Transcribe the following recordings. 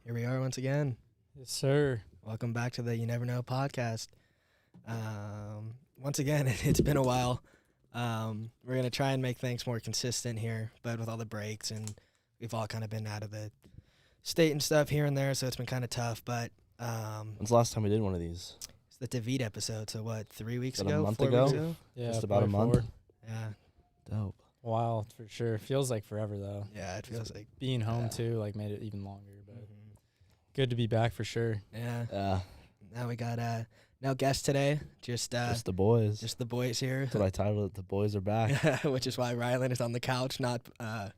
Here we are once again. Yes, sir. Welcome back to the You Never Know podcast. Once again, it's been a while. We're going to try and make things more consistent here, but with all the breaks, and we've all kind of been out of the state and stuff here and there, so it's been kind of tough. But when's the last time we did one of these? it's the David episode, so what, 3 weeks About a ago? month 4 ago? weeks ago? Yeah, Just about a probably month. 4. Yeah. Dope. Wow, for sure. Feels like forever though. Yeah, it feels like. Being home too, like made it even longer. But good to be back for sure. Yeah. Yeah. Now we got no guest today, just the boys. just the boys here. That's what I titled it. The boys are back. Which is why Rylan is on the couch, not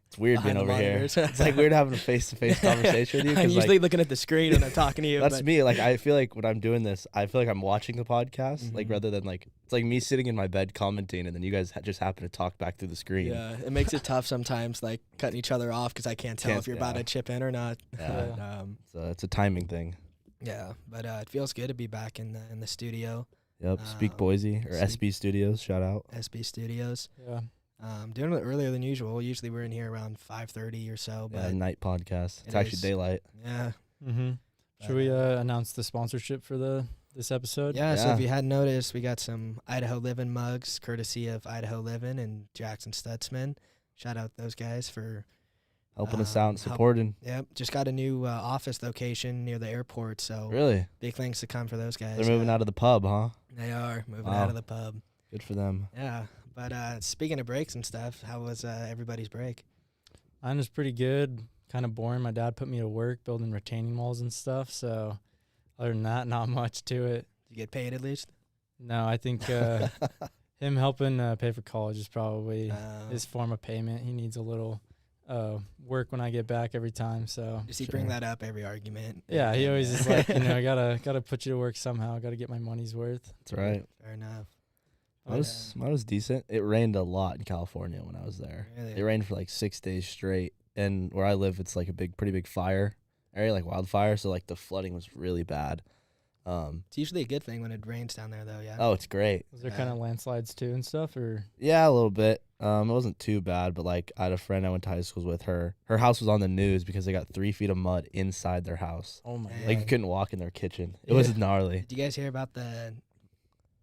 It's weird behind being the over here. monitors. It's like weird having a face-to-face conversation with you. I'm 'cause, usually like, looking at the screen when I'm talking to you. that's but me. Like, I feel like when I'm doing this, I feel like I'm watching the podcast, like, Mhm. rather than, like, it's like me sitting in my bed commenting, and then you guys just happen to talk back through the screen. Yeah, it makes it tough sometimes, like cutting each other off because I can't tell if you're about yeah. to chip in or not. Yeah. um, So it's a timing thing. yeah, but it feels good to be back in the studio, Yep. Speak Boise, or SB Studios. Shout out. SB Studios. Yeah. Doing it earlier than usual. Usually we're in here around 5:30 or so, Yeah, but night podcast. it It's actually is. daylight. yeah. Mm-hmm. Should we announce the sponsorship for this episode? Yeah, so if Yeah. you hadn't noticed, we got some Idaho Livin' mugs, courtesy of Idaho Livin' and Jackson Stutzman. Shout out those guys for, Helping us out and help- supporting. yep, just got a new office location near the airport, so Really? big things to come for those guys. They're moving out of the pub, huh? They are moving Wow. out of the pub. Good for them. Yeah, but speaking of breaks and stuff, how was everybody's break? Mine was pretty good. Kind of boring. My dad put me to work building retaining walls and stuff. So other than that, not much to it. Did you get paid at least? No, I think him helping pay for college is probably his form of payment. He needs a little work when I get back every time. So Does he bring that up every argument? yeah, he always is like, I gotta put you to work somehow. Gotta get my money's worth. That's right. Fair enough. Mine was decent. It rained a lot in California when I was there. Really? It rained for like 6 days straight. And where I live, it's like a pretty big fire area, like wildfire. So like the flooding was really bad. It's usually a good thing when it rains down there, though. Yeah. Oh, it's great. Was there Yeah. kind of landslides too and stuff, or? Yeah, a little bit. It wasn't too bad, but like I had a friend I went to high school with. Her house was on the news because they got 3 feet of mud inside their house. Oh my Yeah. Like you god! couldn't walk in their kitchen. It was gnarly. Did you guys hear about the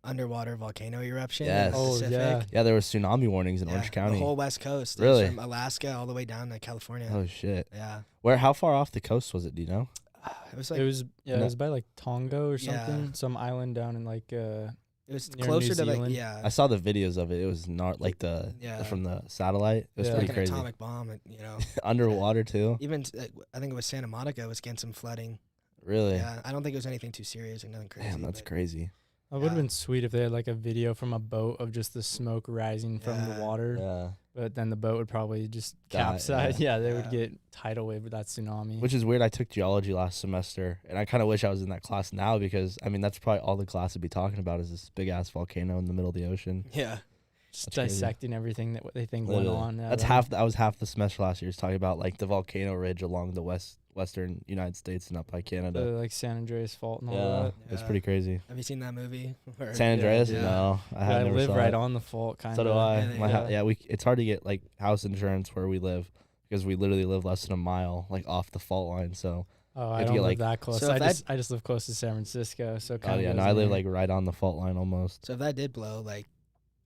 underwater volcano eruption? Yes. In the Oh, Pacific? yeah. Yeah, there was tsunami warnings in Yeah, Orange County. The whole West Coast. It Really? was from Alaska all the way down to California. Oh shit. Yeah. How far off the coast was it? Do you know? It was like It was No. it was by like Tonga or Yeah. something, some island down in like it was near closer New to like Zealand. yeah. I saw the videos of it. It was not like Yeah. from the satellite. It was Yeah. pretty like crazy. an atomic bomb, Underwater too. Even I think it was Santa Monica was getting some flooding. Really? Yeah, I don't think it was anything too serious or nothing crazy. Damn, that's but crazy. It would have Yeah. been sweet if they had like a video from a boat of just the smoke rising from Yeah. the water, Yeah. but then the boat would probably just Die, capsize. Yeah, they Yeah. would get tidal wave with that tsunami. Which is weird. I took geology last semester, and I kind of wish I was in that class now because I mean that's probably all the class would be talking about is this big ass volcano in the middle of the ocean. Yeah. just that's crazy. dissecting everything that they think Literally. went on. Yeah, That's that- I was half the semester last year was talking about like the volcano ridge along the western United States and up by the Canada. like San Andreas fault and all Yeah, that. it's Yeah. pretty crazy. Have you seen that movie? Or- San Andreas? Yeah. No, I Yeah, have I never live saw right it. on the fault, kind of. So do I. Really? Yeah. It's hard to get like house insurance where we live because we literally live less than a mile like off the fault line. So Oh, have I to don't get, live like- that close. So if I just live close to San Francisco, so oh kind of. yeah, no, I live like right on the fault line almost. So if that did blow, like,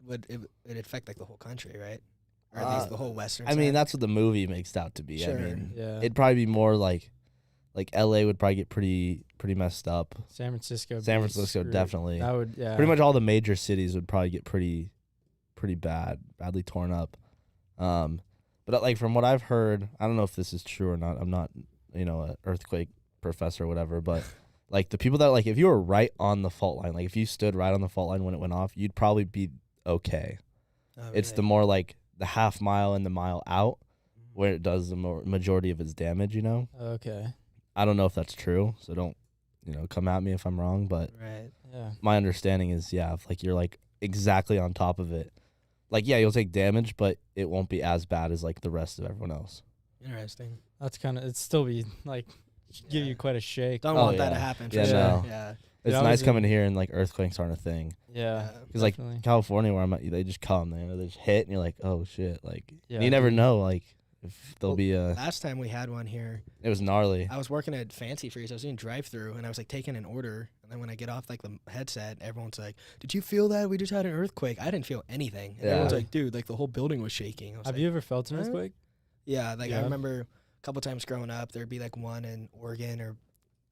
would it affect like the whole country, right? Or at least the whole western I mean, side? that's what the movie makes it out to be. Sure. I mean, Yeah. it'd probably be more like LA would probably get pretty messed up. San Francisco. San be Francisco screwed. definitely. That would, yeah. Pretty much all the major cities would probably get pretty badly torn up. But like from what I've heard, I don't know if this is true or not. I'm not, an earthquake professor or whatever, but like the people that like if you were right on the fault line, like if you stood right on the fault line when it went off, you'd probably be okay. Oh, It's really? the more like the half mile and the mile out where it does the majority of its damage, you know? Okay. I don't know if that's true, so don't, come at me if I'm wrong, but Right. Yeah. my understanding is, yeah, if, like, you're, like, exactly on top of it, like, yeah, you'll take damage, but it won't be as bad as, like, the rest of everyone else. Interesting. That's kind of, it'd still be, like, give Yeah. you quite a shake. Don't Oh, want that to yeah. happen for Yeah, sure. no. Yeah. It's Yeah, I nice was coming in- here and, like, earthquakes aren't a thing. Yeah. Because, like, Definitely. California, where I'm at, they just come, they just hit, and you're like, oh, shit. Like, Yeah, you never dude. know, like, if there'll Well, be Last time we had one here, it was gnarly. I was working at Fancy Freeze. I was doing drive-through, and I was like taking an order. And then when I get off like the headset, everyone's like, "Did you feel that? We just had an earthquake." I didn't feel anything. And everyone's Yeah. like, "Dude, like the whole building was shaking." I was Have like, you ever felt an "Huh?" earthquake? Yeah, like I Yeah. remember a couple times growing up, there'd be like one in Oregon or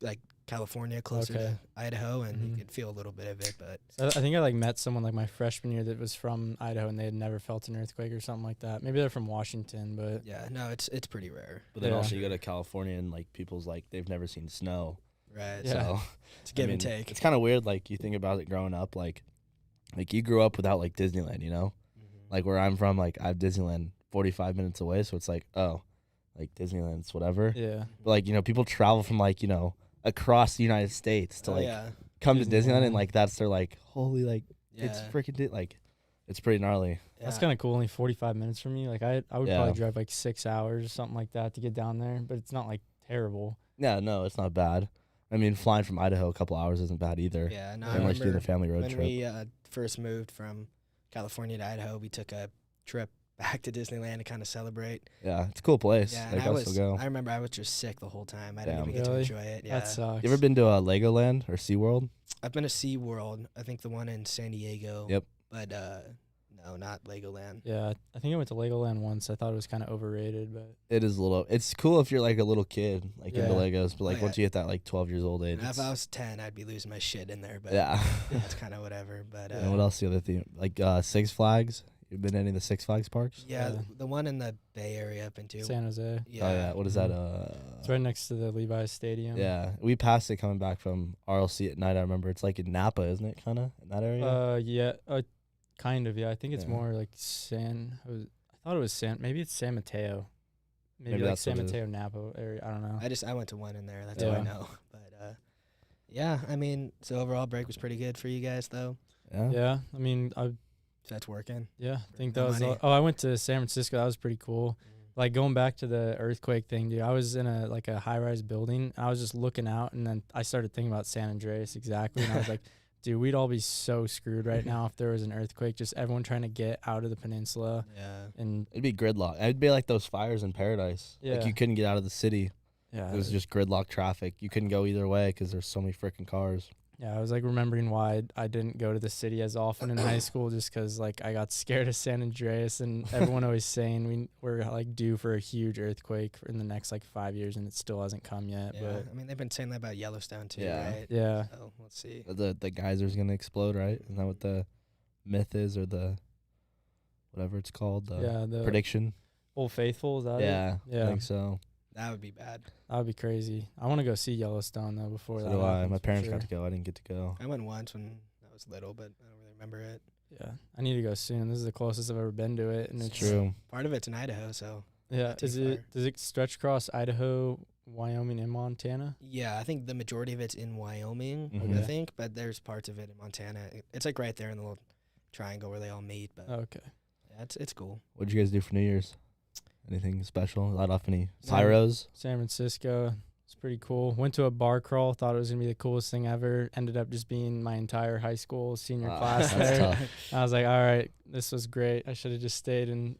like California, closer Okay. to Idaho, and you Mhm. could feel a little bit of it. But I think I like met someone like my freshman year that was from Idaho and they had never felt an earthquake or something like that. Maybe they're from Washington, but yeah, no, it's pretty rare. But then Yeah. also you go to California, and, like, people's, like, they've never seen snow. Right. Yeah. So It's give I and mean, take. It's kind of weird, like, you think about it growing up, like you grew up without, like, Disneyland, Mhm. Like, where I'm from, like, I have Disneyland 45 minutes away, so it's like, oh, like, Disneyland's whatever. yeah. But, like, people travel from, like, across the United States to, Oh, like, yeah, come to Disneyland, Disneyland. and, like, that's their, like, holy, like, yeah. it's freaking, like, it's pretty gnarly. That's Yeah. kind of cool. Only 45 minutes from you. Like I would Yeah. probably drive like 6 hours or something like that to get down there, but it's not like terrible. Yeah, no, it's not bad. I mean, flying from Idaho a couple hours isn't bad either. Yeah, no, Yeah. I Unless you're doing remember a family road when trip. we first moved from California to Idaho, we took a trip back to Disneyland to kind of celebrate. Yeah, it's a cool place. Yeah, Like, and I'll still go. I remember I was just sick the whole time. I didn't Damn. even get to Really? enjoy it. Yeah, That sucks. You ever been to Legoland or SeaWorld? I've been to SeaWorld. I think the one in San Diego. Yep. But no, not Legoland. Yeah, I think I went to Legoland once. I thought it was kind of overrated, but It is it's cool if you're, like, a little kid, like, into Yeah. Legos, but, like, Oh, yeah. once you hit that, like, 12 years old age, And if it's- I was 10, I'd be losing my shit in there. But yeah. that's kind of whatever. But And what else? The other thing, like, Six Flags. You've been to any of the Six Flags parks? yeah, Yeah. the one in the Bay Area up into. San Jose. Yeah. Oh yeah. What is that? It's right next to the Levi's Stadium. Yeah, we passed it coming back from RLC at night. I remember it's like in Napa, isn't it? Kind of in that area. Yeah. Kind of. Yeah. I think it's Yeah. more like I thought it was maybe it's San Mateo. Maybe Maybe like that's what San it is. Mateo Napa area. I don't know. I went to one in there. That's all I Yeah. know. But yeah, I mean, so overall break was pretty good for you guys though. Yeah. Yeah. I mean, So that's working. I think no that was. money. I went to San Francisco. That was pretty cool. Like going back to the earthquake thing, dude. I was in a high-rise building. I was just looking out, and then I started thinking about San Andreas exactly, and I was like, dude, we'd all be so screwed right now if there was an earthquake. Just everyone trying to get out of the peninsula, Yeah. and It'd be gridlock. It'd be like those fires in Paradise. Like Yeah. you couldn't get out of the city. yeah, It was just gridlock traffic. You couldn't go either way because there's so many freaking cars. yeah. I was like remembering why I didn't go to the city as often in high school, just because like I got scared of San Andreas, and everyone always saying we're like due for a huge earthquake in the next like 5 years, and it still hasn't come yet. Yeah. But I mean, they've been saying that about Yellowstone too, Yeah. right? yeah, So let's see. The geyser's gonna explode, right? Isn't that what the myth is, or the whatever it's called? The yeah. The prediction. Old Faithful, is that it? Yeah, Yeah. I think so. That would be bad. That would be crazy. I want to go see Yellowstone though before So that. do I. happens, My for parents got sure. to go. I didn't get to go. I went once when I was little, but I don't really remember it. Yeah, I need to go soon. This is the closest I've ever been to it, and It's it's true. Part of it's in Idaho, so Yeah, Not too is it far. does it stretch across Idaho, Wyoming, and Montana? yeah, I think the majority of it's in Wyoming, Mhm. I Okay. think, but there's parts of it in Montana. It's like right there in the little triangle where they all meet. But Okay. yeah, it's cool. What'd you guys do for New Year's? Anything special? Light off any Sam- pyros? San Francisco. It's pretty cool. Went to a bar crawl. Thought it was gonna be the coolest thing ever. Ended up just being my entire high school senior class That's there. tough. I was like, all right, this was great. I should have just stayed in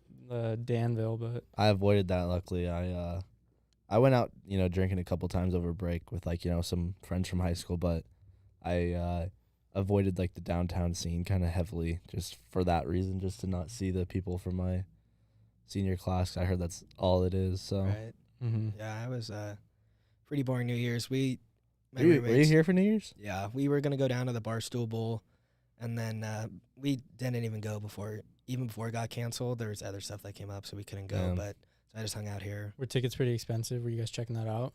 Danville, but I avoided that. Luckily, I went out, drinking a couple times over break with some friends from high school, but I avoided like the downtown scene kind of heavily just for that reason, just to not see the people from my senior class. I heard that's all it is. So Right. Yeah, I was pretty boring New Year's. My were you roommates- here for New Year's? Yeah, we were gonna go down to the Barstool Bowl, and then we didn't even go before it got canceled. There was other stuff that came up, so we couldn't go. Yeah. But I just hung out here. were tickets pretty expensive? Were you guys checking that out?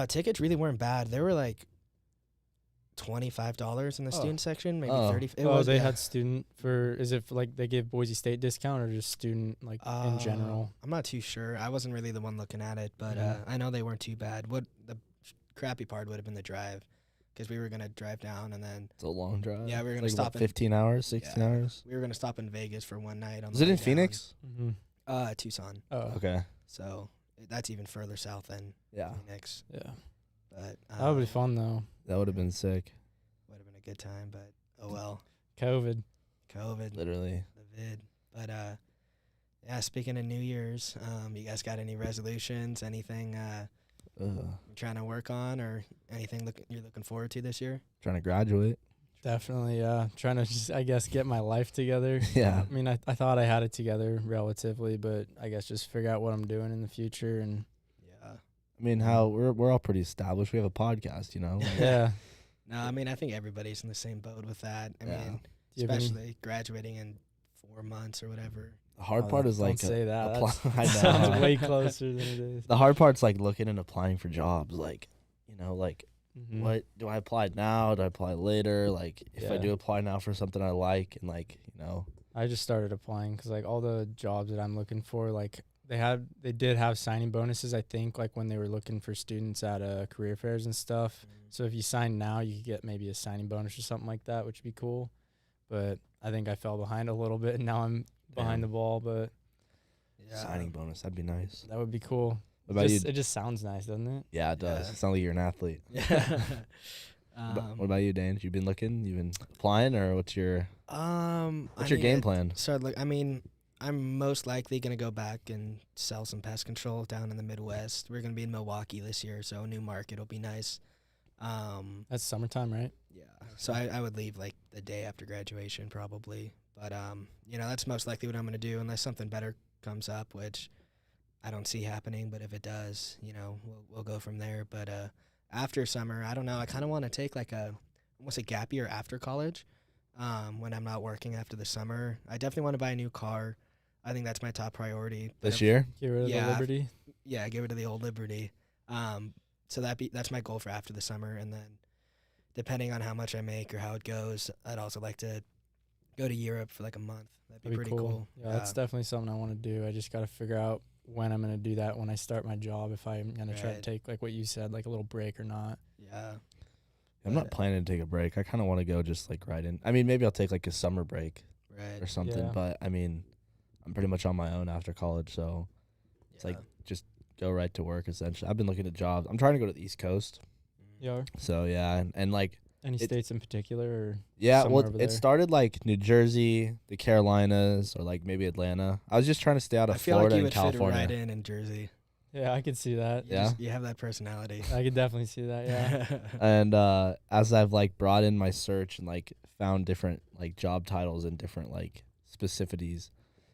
Tickets really weren't bad. They were like $25 in the Oh. student section, maybe Oh. 30. It Oh, was, they yeah. had student for, is it for like they gave Boise State discount or just student like in general? I'm not too sure. I wasn't really the one looking at it, but I know they weren't too bad. What the crappy part would have been the drive, because we were gonna drive down and then It's a long drive. Yeah, we were gonna It's like, stop what, in- 15 hours, 16 Yeah. hours. we were gonna stop in Vegas for one night. On Was the it way in down. Phoenix? Mm-hmm. Tucson. Oh, Okay. So that's even further south than Yeah. Phoenix. yeah. But That would be fun though. That would have been sick. Would have been a good time, but oh well. COVID. COVID, Literally. the vid. But yeah. Speaking of New Year's, you guys got any resolutions? Anything you're trying to work on, or anything you're looking forward to this year? Trying to graduate. Definitely, yeah. Trying to just, I guess, get my life together. Yeah. I mean, I thought I had it together relatively, but I guess just figure out what I'm doing in the future and Yeah. I mean, how we're all pretty established. We have a podcast, you know. Like, yeah. No, I mean I think everybody's in the same boat with that. I Yeah. mean, Do you have any- especially graduating in 4 months or whatever. the hard Oh, part is don't like say that. I know. Sounds way closer than it is. The hard part's like looking and applying for jobs. Like, you know, like Mhm. what do I apply now? Do I apply later? Like, if I Yeah. do apply now for something I like, and like, you know, I just started applying because like all the jobs that I'm looking for, like they did have signing bonuses. I think like when they were looking for students at career fairs and stuff. So if you sign now, you could get maybe a signing bonus or something like that, which would be cool. But I think I fell behind a little bit, and now I'm behind the ball. But Yeah. signing bonus, that'd be nice. that would be cool. What about you? It just sounds nice, doesn't it? Yeah, it does. Yeah. It sounds like you're an athlete. Yeah. What about you, Dan? You been looking? You been applying, or what's your game plan? So like, I mean, I'm most likely gonna go back and sell some pest control down in the Midwest. We're gonna be in Milwaukee this year, so new market will be nice. That's summertime, right? Yeah. So I would leave like the day after graduation probably. But you know, that's most likely what I'm gonna do unless something better comes up, which I don't see happening, but if it does, you know, we'll go from there. But after summer, I don't know, I kinda wanna take like almost a gap year after college. When I'm not working after the summer. I definitely want to buy a new car. I think that's my top priority. But This year? Get rid of Yeah, the Liberty. Yeah, get rid of the old Liberty. So that's my goal for after the summer, and then depending on how much I make or how it goes, I'd also like to go to Europe for like a month. That'd be pretty cool. Yeah, that's definitely something I want to do. I just got to figure out when I'm going to do that when I start my job, if I'm going to try to Right. take, like what you said, like a little break or not. Yeah. I'm not planning to take a break. I kind of want to go just like right in. I mean, maybe I'll take like a summer break Right. or something. Yeah. But I mean, I'm pretty much on my own after college, so it's like just go right to work essentially. I've been looking at jobs. I'm trying to go to the East Coast. Yeah. So yeah, and like Any states in particular? Or yeah, somewhere well, over it there? started like New Jersey, the Carolinas, or like maybe Atlanta. I was just trying to stay out of I feel Florida like you and would California. fit right in Jersey. Yeah, I could see that. Yeah. You have that personality. I could definitely see that. Yeah. And as I've like brought in my search and like found different like job titles and different like specificities,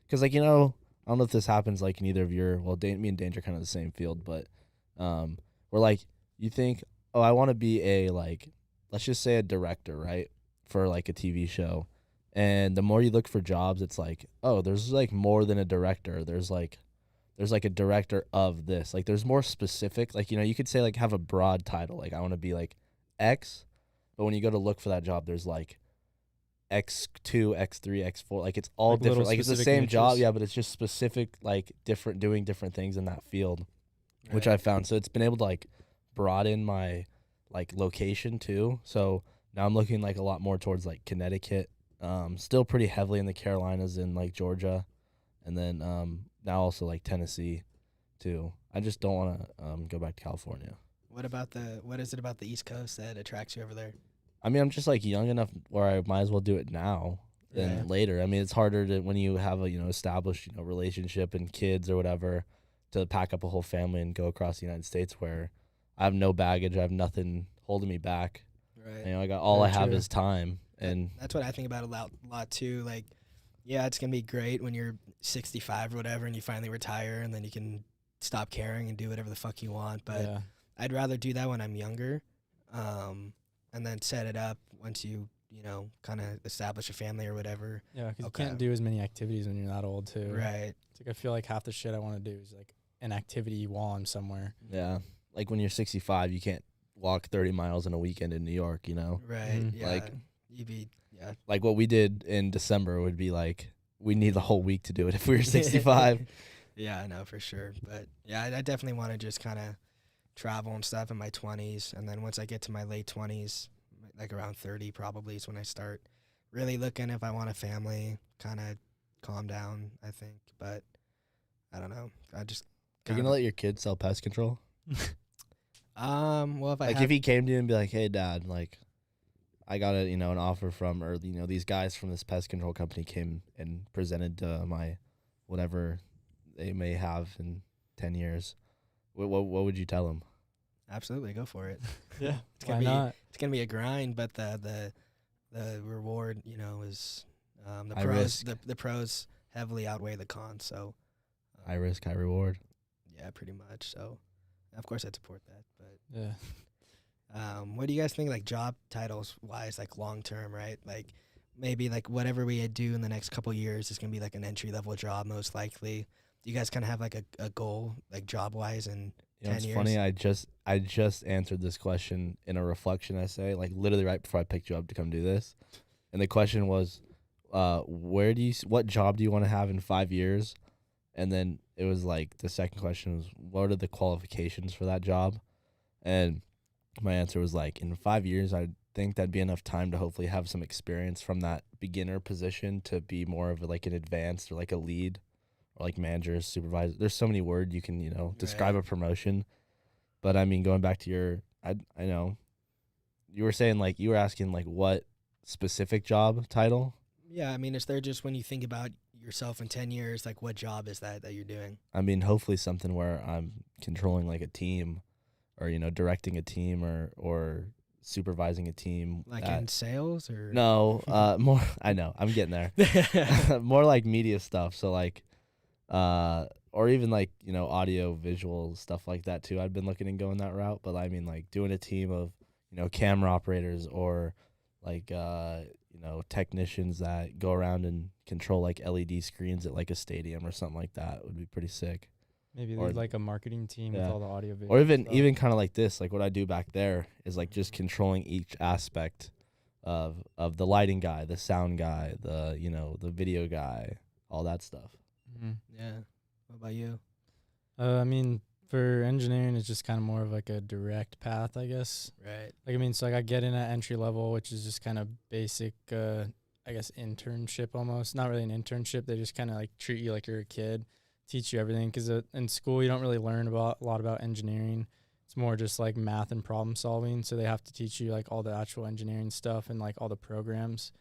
because like, you know, I don't know if this happens like in either of your, well, me and Danger are kind of the same field, but we're like, you think, oh, I want to be a like, let's just say a director, right, for like a TV show, and the more you look for jobs, it's like, oh, there's like more than a director. There's like a director of this. Like there's more specific. Like, you know, you could say like have a broad title. Like I want to be like X, but when you go to look for that job, there's like X2, X3, X4. Like it's all Like little different. Like it's the specific same job, niches. yeah, but it's just specific, like doing different things in that field, which Right. I found. So it's been able to like broaden my like location too. So now I'm looking like a lot more towards like Connecticut. Still pretty heavily in the Carolinas and like Georgia, and then now also like Tennessee too. I just don't want to go back to California. What is it about the East Coast that attracts you over there? I mean, I'm just like young enough where I might as well do it now than Yeah. later. I mean, it's harder to when you have a, you know, established, you know, relationship and kids or whatever, to pack up a whole family and go across the United States where I have no baggage, I have nothing holding me back. Right. You know, I got all Very I have true. is time, and That's what I think about a lot too. Like, yeah, it's gonna be great when you're 65 or whatever, and you finally retire, and then you can stop caring and do whatever the fuck you want. But yeah. I'd rather do that when I'm younger, and then set it up once you know, kind of establish a family or whatever. Yeah, because Okay. you can't do as many activities when you're that old too. Right. It's like I feel like half the shit I want to do is like an activity while I'm somewhere. yeah, like when you're 65, you can't walk 30 miles in a weekend in New York, you know? Right. Mhm. Yeah. Like- you'd be. Yeah. Like what we did in December would be like, we need the whole week to do it if we were 65. Yeah, I know for sure. But yeah, I definitely want to just kind of travel and stuff in my 20s, and then once I get to my late 20s, like around 30 probably is when I start really looking if I want a family, kind of calm down, I think. But I don't know. I just Are you going to let your kid sell pest control? well, if I Like have, if he came to you and be like, hey, Dad, like, I got a, an offer from, or, these guys from this pest control company came and presented my whatever they may have in 10 years. What would you tell him? absolutely go for it. Yeah. It's Why gonna be not? it's gonna be a grind, but the reward, is the High pros. risk. The pros heavily outweigh the cons. So High risk, high reward. yeah, pretty much. So of course I'd support that. But Yeah. what do you guys think, like job titles wise, like long term, right? Like maybe like whatever we do in the next couple years is gonna be like an entry level job most likely. Do you guys kind of have like a goal, like job wise, and You know, 10 it's years? funny. I just answered this question in a reflection essay, like literally right before I picked you up to come do this. And the question was, what job do you want to have in 5 years? And then it was like the second question was, what are the qualifications for that job? And my answer was like, in 5 years, I think that'd be enough time to hopefully have some experience from that beginner position to be more of like an advanced or like a lead or like manager, supervisor. There's so many words you can, describe Right. a promotion. But I mean, going back to I know you were saying like you were asking like what specific job title. Yeah, I mean, is there just when you think about yourself in 10 years, like what job is that you're doing? I mean, hopefully something where I'm controlling like a team, or directing a team, or supervising a team. Like in sales or? No, more. I know I'm getting there. More like media stuff. So like, or even like audio, visual stuff like that too. I've been looking and going that route, but I mean like doing a team of camera operators or like technicians that go around and control like LED screens at like a stadium or something like that would be pretty sick. Maybe Or- lead like a marketing team with yeah. all the audio visual Or even stuff. kind of like this, like what I do back there is like just controlling each aspect of the lighting guy, the sound guy, the the video guy, all that stuff. Mhm. Yeah. What about you? I mean, for engineering, it's just kind of more of like a direct path, I guess. Right. Like, I mean, so like I get in at entry level, which is just kind of basic, I guess, internship almost. Not really an internship. They just kind of like treat you like you're a kid, teach you everything. Because in school, you don't really learn a lot about engineering. It's more just like math and problem solving. So they have to teach you like all the actual engineering stuff and like all the programs.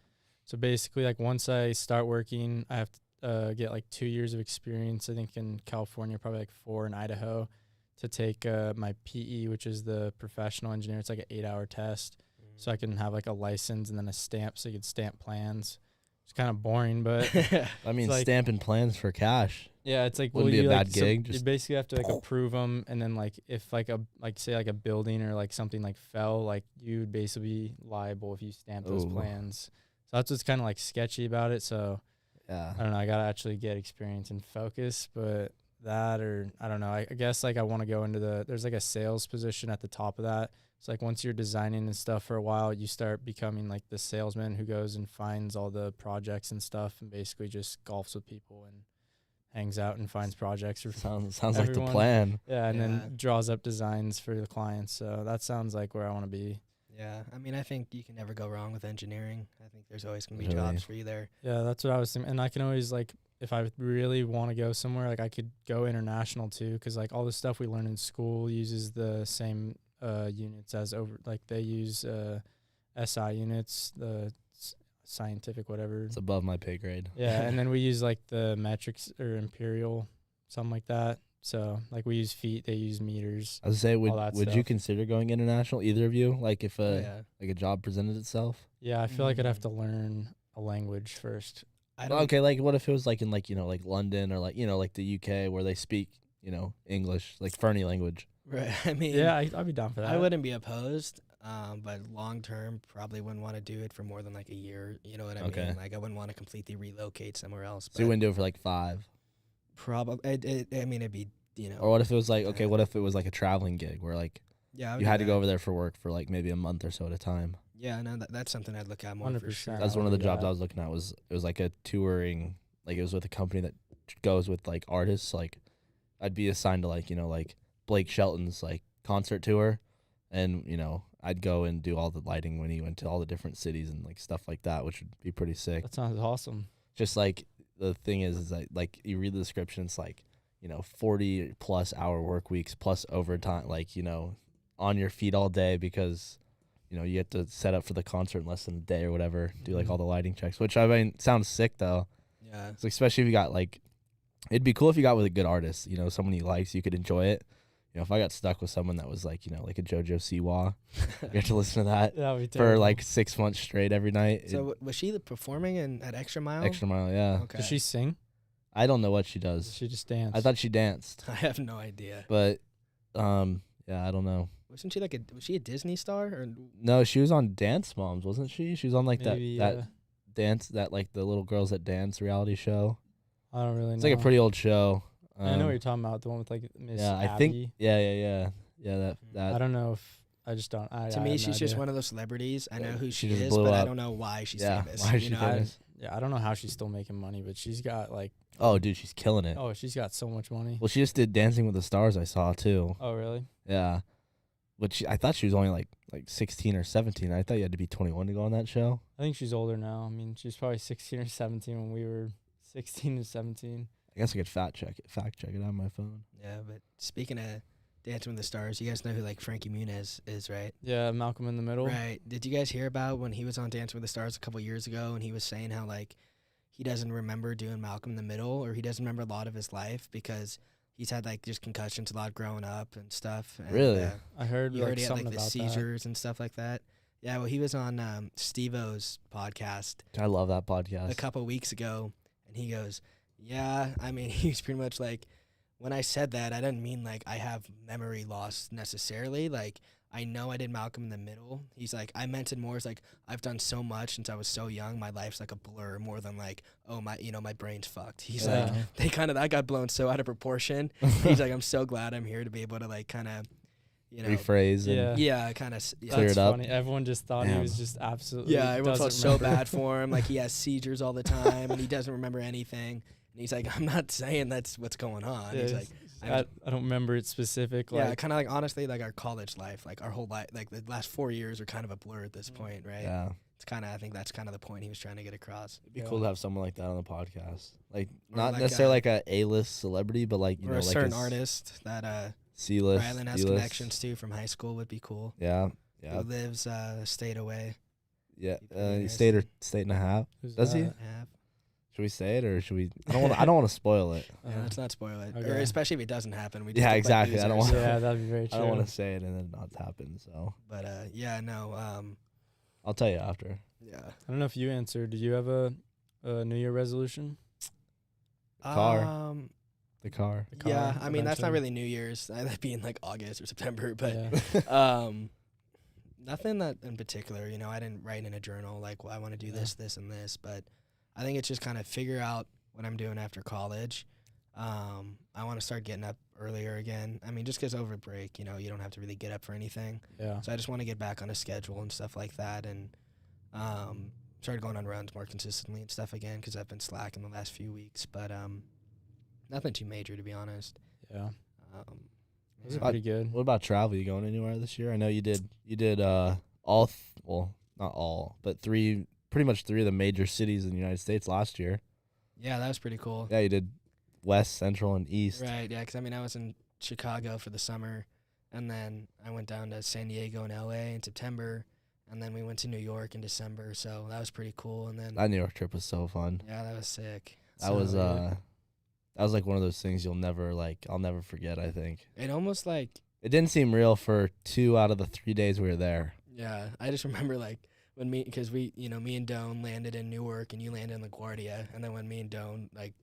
So basically, like once I start working, I have to get like 2 years of experience. I think in California, probably like 4 in Idaho, to take my PE, which is the professional engineer. It's like an 8-hour test. So I can have like a license and then a stamp, so you could stamp plans. It's kind of boring, but I mean, like- stamping plans for cash. yeah, it's like Wouldn't be a you bad like, so gig, you just- basically have to like approve them, and then like if like say like a building or like something like fell, like you would basically be liable if you stamp those Ooh. plans. So that's what's kind of like sketchy about it. So Yeah. I don't know. I gotta actually get experience and focus, but that, or I don't know. I guess like I want to go into there's like a sales position at the top of that. It's like once you're designing and stuff for a while, you start becoming like the salesman who goes and finds all the projects and stuff, and basically just golfs with people and hangs out and finds projects for Sounds like the everyone. plan. yeah, and Yeah. then draws up designs for the clients. So that sounds like where I want to be. Yeah. I mean, I think you can never go wrong with engineering. I think there's always going to be Really? jobs for you there. Yeah, that's what I was thinking. And I can always like, if I really want to go somewhere, like I could go international too, because like all the stuff we learn in school uses the same units as like they use SI units, the scientific whatever. It's above my pay grade. Yeah, and then we use like the metrics or imperial, something like that. So like we use feet, they use meters. I was say, would that you stuff. consider going international? Either of you, like if Yeah. like a job presented itself? Yeah, I feel like I'd have to learn a language first. I Well, don't. okay, like what if it was like in like like London or like like the UK where they speak English, like Fernie language? Right. I mean, Yeah, I'd be down for that. I wouldn't be opposed, but long term, probably wouldn't want to do it for more than like a year. You know what I Okay. mean? Like I wouldn't want to completely relocate somewhere else. So you wouldn't do it for like 5? Probably. I mean, it'd be Or what if it was like, okay, what if it was like a traveling gig where like Yeah, I would you do had to go that. over there for work for like maybe a month or so at a time. Yeah, no, that's something I'd look at more for 100%. sure. That's one of do the jobs that. I was looking at. It was like a touring, like it was with a company that goes with like artists. Like I'd be assigned to like like Blake Shelton's like concert tour, and I'd go and do all the lighting when he went to all the different cities and like stuff like that, which would be pretty sick. That sounds awesome. Just like the thing is that like you read the description, it's like 40+ hour work weeks plus overtime, like on your feet all day because you have to set up for the concert in less than a day or whatever, do like all the lighting checks, which I mean sounds sick though. Yeah. So especially if you got like, it'd be cool if you got with a good artist, someone you likes, you could enjoy it. If I got stuck with someone that was like like a JoJo Siwa, you have to listen to that That would be for terrible. like 6 months straight every night. So was she performing at Extra Mile? Extra Mile, yeah. Okay. Does she sing? I don't know what she Does does. she just dance? I thought she danced, I have no idea. but yeah, I don't know. Wasn't she was she a Disney star or? No, she was on Dance Moms, wasn't she? She was on like Maybe, that dance, that like the little girls that dance reality show. I don't really know. It's like a pretty old show. I know what you're talking about. The one with like Miss Yeah, I Abby. think. Yeah. That. I don't know if I just don't. To me, she's just one of those celebrities. I know who She she just is, blew but I up. don't know why she's Yeah, famous. why is she know? famous? I don't know how she's still making money, but she's got like. Oh, dude, she's killing it. Oh, she's got so much money. Well, she just did Dancing with the Stars. I saw too. Oh, really? Yeah, but I thought she was only like 16 or 17. I thought you had to be 21 to go on that show. I think she's older now. I mean, she's probably 16 or 17 when we were 16 to 17. I guess I could fact check it on my phone. Yeah, but speaking of Dancing with the Stars, you guys know who like Frankie Muniz is, right? Yeah, Malcolm in the Middle. Right. Did you guys hear about when he was on Dancing with the Stars a couple years ago, and he was saying how like he doesn't remember doing Malcolm in the Middle, or he doesn't remember a lot of his life because he's had like just concussions a lot growing up and stuff. And, Really? I heard You like heard he had something like the about seizures and stuff like that. Yeah, well, he was on Steve-O's podcast I love that podcast. a couple weeks ago, and he goes, yeah, I mean, he's pretty much like, when I said that, I didn't mean like I have memory loss necessarily. Like, I know I did Malcolm in the Middle. He's like, I meant it more as like, I've done so much since I was so young. My life's like a blur more than like, oh, my brain's fucked. He's like, that got blown so out of proportion. He's like, I'm so glad I'm here to be able to like kind of, rephrase. Yeah. And yeah, kind of. Clear That's it up. funny. Everyone just thought he Damn. was just absolutely. Yeah, everyone felt doesn't so remember. bad for him. Like he has seizures all the time, and he doesn't remember anything. And he's like, I'm not saying that's what's going on. Yeah, He's like, I don't remember it specific. yeah, Like, kind of like honestly, like our college life, like our whole life, like the last 4 years are kind of a blur at this point, right? Yeah, It's kind of, I think that's kind of the point he was trying to get across. it'd be cool to have someone like that on the podcast. Like Or not like necessarily like a A-list celebrity, but like Or a like certain a artist that C-list, Rylan has D-list. connections to from high school would be cool. Yeah, Who lives a state away. yeah. pretty State or interesting. state and a half. who's Does he? that? Have. Should we say it or should we? I don't want to spoil it. Yeah, let's not spoil it. Or okay. especially if it doesn't happen. We just Yeah, look like exactly. I don't losers. wanna- Yeah, that'd be very I true. don't want to say it and then not happen. So But yeah, no. I'll tell you after. Yeah. I don't know if you answered. Did you have a New Year resolution? Car. The car. The Yeah, car I mean that's not eventually? really New Year's. That'd be in like August or September. But Yeah. nothing that in particular. I didn't write in a journal like, well, I want to do Yeah. this, and this. But I think it's just kind of figure out what I'm doing after college. I want to start getting up earlier again. I mean, just 'cause over break, you don't have to really get up for anything. Yeah. So I just want to get back on a schedule and stuff like that, and started going on runs more consistently and stuff again 'cause I've been slacking the last few weeks. But nothing too major, to be honest. Yeah. Those are Yeah. pretty good. What about travel? You going anywhere this year? I know you did. You did well, not all, but pretty much three of the major cities in the United States last year. Yeah, that was pretty cool. Yeah, you did West, Central, and East. Right, yeah, 'cause I mean, I was in Chicago for the summer, and then I went down to San Diego and LA in September, and then we went to New York in December, so that was pretty cool. And then, That New York trip was so fun. yeah, that was sick. That was yeah. that was like one of those things I'll never forget, I think. It almost like, It didn't seem real for 2 out of the 3 days we were there. yeah, I just remember like when because me and Doan landed in Newark and you landed in LaGuardia, and then when me and Doan like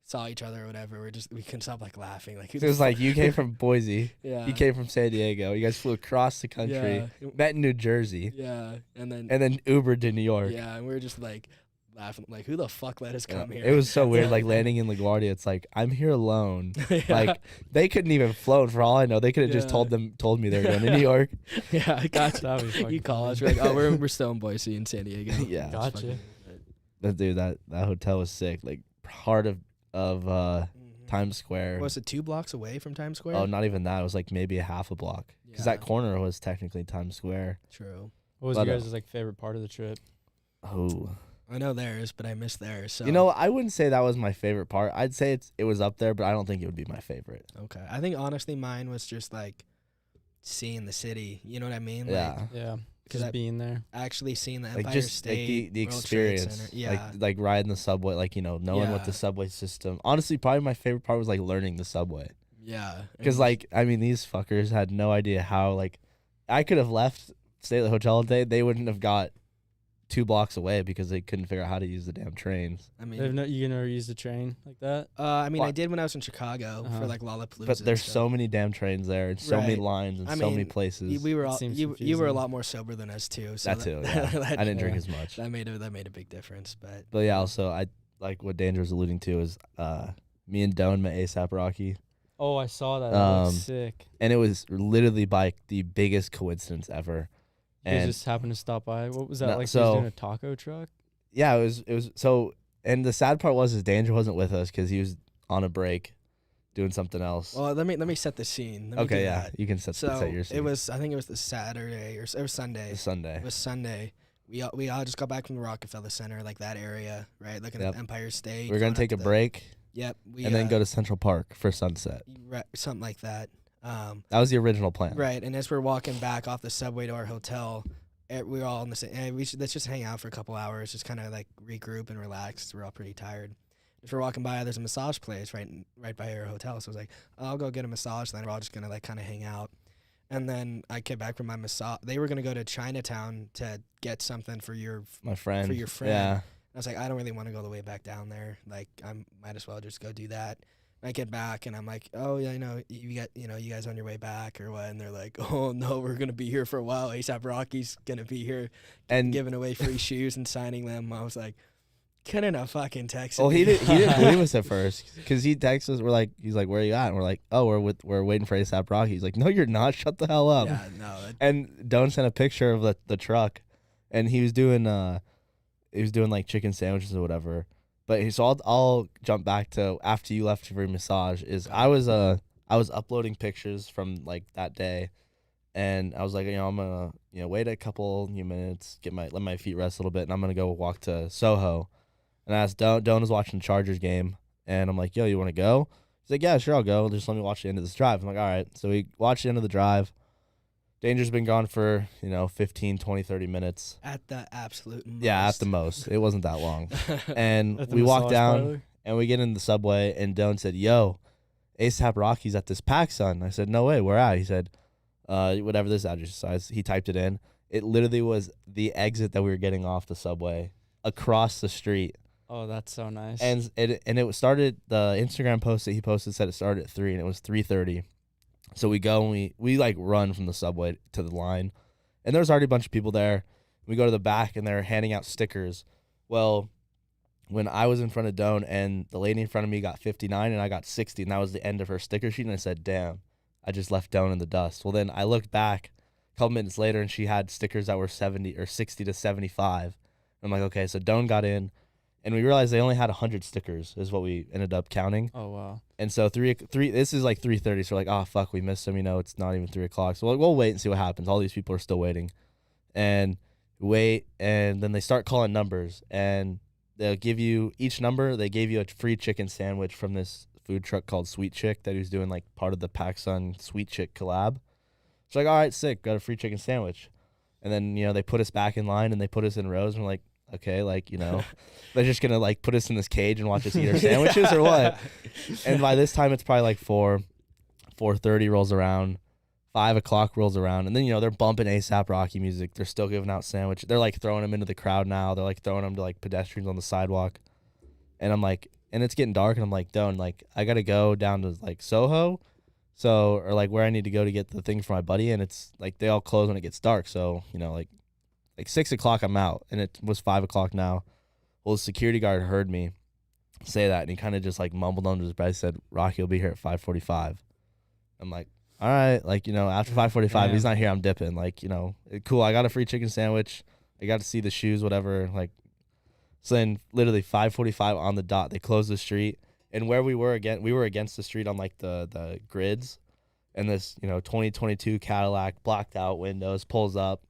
saw each other or whatever, we couldn't stop like laughing. Like, who It the was fuck- like you came from Boise, yeah, you came from San Diego, you guys flew across the country, yeah, met in New Jersey, yeah, and then and then Ubered to New York. yeah, and we were just like laughing like, who the fuck let us come here? It was so weird, like landing in LaGuardia. It's like, I'm here alone. Yeah. Like they couldn't even float for all I know. They could have just told me they were going to New York. Yeah, I got That'd be you. fucking You call us, funny. we're like, oh, we're still in Boise in San Diego. Yeah. It's Gotcha. fucking- But dude, that hotel was sick. Like heart of Mhm. Times Square. Was it 2 blocks away from Times Square? Oh, not even that. It was like maybe a half a block. Because that corner was technically Times Square. True. What was But, your guys' like favorite part of the trip? Oh. I know theirs, but I missed theirs. So You know, I wouldn't say that was my favorite part. I'd say it was up there, but I don't think it would be my favorite. Okay. I think honestly mine was just like seeing the city. You know what I mean? Yeah. Like Yeah, 'cause just I- being there. actually seeing the Like Empire just State, like the World Trade experience. Center. Yeah. Like riding the subway, like, you know, knowing what Yeah. the subway system. Honestly, probably my favorite part was like learning the subway. Yeah. Because, like, I mean, these fuckers had no idea how, like, I could have left, stayed at the hotel all day. They wouldn't have got 2 blocks away because they couldn't figure out how to use the damn trains. I You mean, never used a train like that? I mean, I What? did when I was in Chicago Uh-huh. for like Lollapalooza. But and there's stuff. so many damn trains there and so many Right. lines and I so many mean, places. We were It all, seems you were a confusing. lot more sober than us too. So that too, yeah. that, I didn't drink yeah. as much. that made a big difference. But But yeah, also, I like what Danger was alluding to is me and Doan met ASAP Rocky. Oh, I saw that. That was Um, sick. And it was literally by the biggest coincidence ever. You guys And just happened to stop by. What was that? No, Like he so- was doing a taco truck? yeah, it was so. And the sad part was Danger wasn't with us because he was on a break, doing something else. well, let me set the scene. Let me do Okay, yeah, that. you can set So your scene. it was, I think it was the Saturday or it was Sunday. It's Sunday. It was Sunday. We all just got back from the Rockefeller Center, like that area, right? Looking Yep. at Empire State. We're going gonna take up a the- break Yep. We, and then go to Central Park for sunset. something like that. That was the original plan. Right, and as we're walking back off the subway to our hotel, we were all in the same. Let's just hang out for a couple hours, just kind of like regroup and relax. We're all pretty tired. As we're walking by, there's a massage place right by our hotel. So I was like, I'll go get a massage. Then we're all just gonna like kind of hang out. And then I came back from my massage. They were gonna go to Chinatown to get something for your. My friend. For your friend. Yeah. I was like, I don't really want to go all the way back down there. Like, I might as well just go do that. I get back and I'm like, oh yeah, I know you guys on your way back or what? And they're like, oh no, we're gonna be here for a while. ASAP Rocky's gonna be here, And giving away free shoes and signing them. I was like, couldn't have fucking texted. well, he me. didn't believe us at first because he texted us. He's like, where are you at? And we're like, oh, we're waiting for ASAP Rocky. He's like, no, you're not. Shut the hell up. Yeah, no. And Don sent a picture of the truck, and he was doing like chicken sandwiches or whatever. But so I'll jump back to after you left for your massage. I was uploading pictures from like that day, and I was like, I'm gonna wait a couple minutes, let my feet rest a little bit, and I'm gonna go walk to Soho. And I asked Don was watching the Chargers game, and I'm like, yo, you want to go? He's like, yeah, sure, I'll go. Just let me watch the end of this drive. I'm like, all right. So we watched the end of the drive. Danger's been gone for 15, 20, 30 minutes. At the absolute most. Yeah, at the most. It wasn't that long. And At the we walked massage down parlor? and we get in the subway and Don said, yo, ASAP Rocky's at this PacSun. I said, no way, where at? He said, whatever this address is. He typed it in. It literally was the exit that we were getting off the subway across the street. Oh, that's so nice. And it started, the Instagram post that he posted said it started at 3 and it was 3:30. So we go and we like run from the subway to the line. And there's already a bunch of people there. We go to the back and they're handing out stickers. Well, when I was in front of Doan and the lady in front of me got 59 and I got 60, and that was the end of her sticker sheet, and I said, damn, I just left Doan in the dust. Well, then I looked back a couple minutes later and she had stickers that were 70 or 60 to 75. I'm like, okay, so Doan got in. And we realized they only had 100 stickers is what we ended up counting. Oh, wow. And so this is like 3:30. So we're like, oh, fuck, we missed them. It's not even 3 o'clock. So we'll wait and see what happens. All these people are still waiting. And wait. And then they start calling numbers. And they'll give you each number. They gave you a free chicken sandwich from this food truck called Sweet Chick that he was doing like part of the PacSun Sweet Chick collab. So like, all right, sick. Got a free chicken sandwich. And then, they put us back in line and they put us in rows. And we're like, okay, they're just gonna like put us in this cage and watch us eat our sandwiches or what? And by this time it's probably like 4:30 rolls around, 5 o'clock rolls around, and then they're bumping ASAP Rocky music. They're still giving out sandwiches. They're like throwing them into the crowd now. They're like throwing them to like pedestrians on the sidewalk. And I'm like, and it's getting dark, and I'm like, Don, like I gotta go down to like Soho, or like where I need to go to get the thing for my buddy, and it's like they all close when it gets dark. So like 6 o'clock I'm out, and it was 5 o'clock now. Well, the security guard heard me say that, and he kind of just like mumbled under his breath, said, Rocky will be here at 5:45. I'm like, all right, like, you know, after 5:45, he's not here, I'm dipping. Like, you know, cool, I got a free chicken sandwich. I got to see the shoes, whatever. Like, so then literally 5:45 on the dot, they closed the street. And where we were against the street on like the grids. And this, you know, 2022 Cadillac, blacked out windows, pulls up.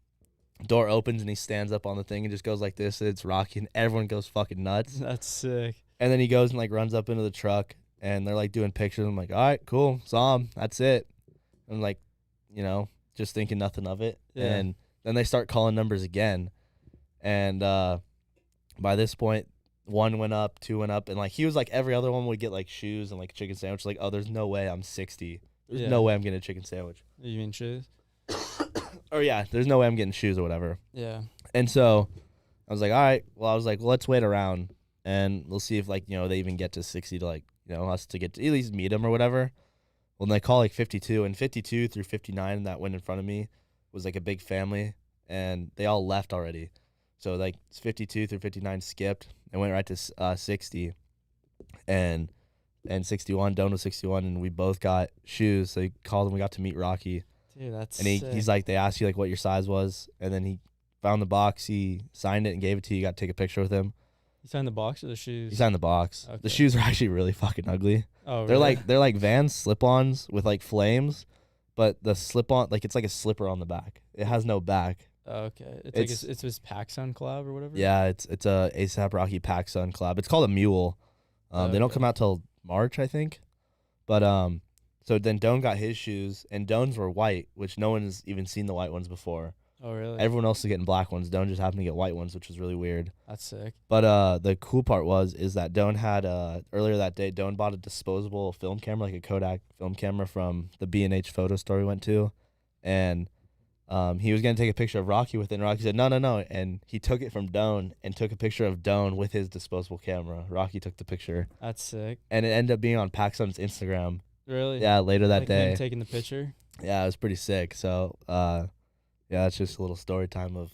Door opens and he stands up on the thing and just goes like this. It's Rocky, and everyone goes fucking nuts. That's sick. And then he goes and like runs up into the truck, and they're like doing pictures. I'm like, all right, cool, saw him. That's it. I'm like, you know, just thinking nothing of it. Yeah. And then they start calling numbers again. And by this point, 1 went up, 2 went up, and like he was like every other one would get like shoes and like a chicken sandwich. Like, oh, there's no way I'm 60. There's no way I'm getting a chicken sandwich. You mean shoes? Or yeah, there's no way I'm getting shoes or whatever. Yeah. And so I was like, all right. Well, let's wait around and we'll see if like, you know, they even get to 60 to like, you know, us to get to at least meet them or whatever. Well, then they call like 52, and 52 through 59 that went in front of me was like a big family, and they all left already. So like 52 through 59 skipped and went right to 60 and 61. Doan was 61, and we both got shoes. So he called and we got to meet Rocky. Dude, that's And he's like, they asked you like what your size was, and then he found the box, he signed it and gave it to you. You got to take a picture with him. You signed the box or the shoes? He signed the box. Okay. The shoes are actually really fucking ugly. Oh, They're really? they're like Vans slip-ons with like flames, but the slip-on, like it's like a slipper on the back. It has no back. Oh, okay. It's his PacSun collab or whatever? Yeah, it's a ASAP Rocky PacSun collab. It's called a mule. They don't come out till March, I think. But so then Doan got his shoes, and Doan's were white, which no one has even seen the white ones before. Oh, really? Everyone else is getting black ones. Doan just happened to get white ones, which was really weird. That's sick. But the cool part is that Doan had earlier that day, Doan bought a disposable film camera, like a Kodak film camera from the B&H photo store we went to, and he was gonna take a picture of Rocky with it. And Rocky said no, and he took it from Doan and took a picture of Doan with his disposable camera. Rocky took the picture, That's sick. and it ended up being on PacSun's Instagram. Really? Yeah, later that like day. Him taking the picture? Yeah, it was pretty sick. So yeah, it's just a little story time of.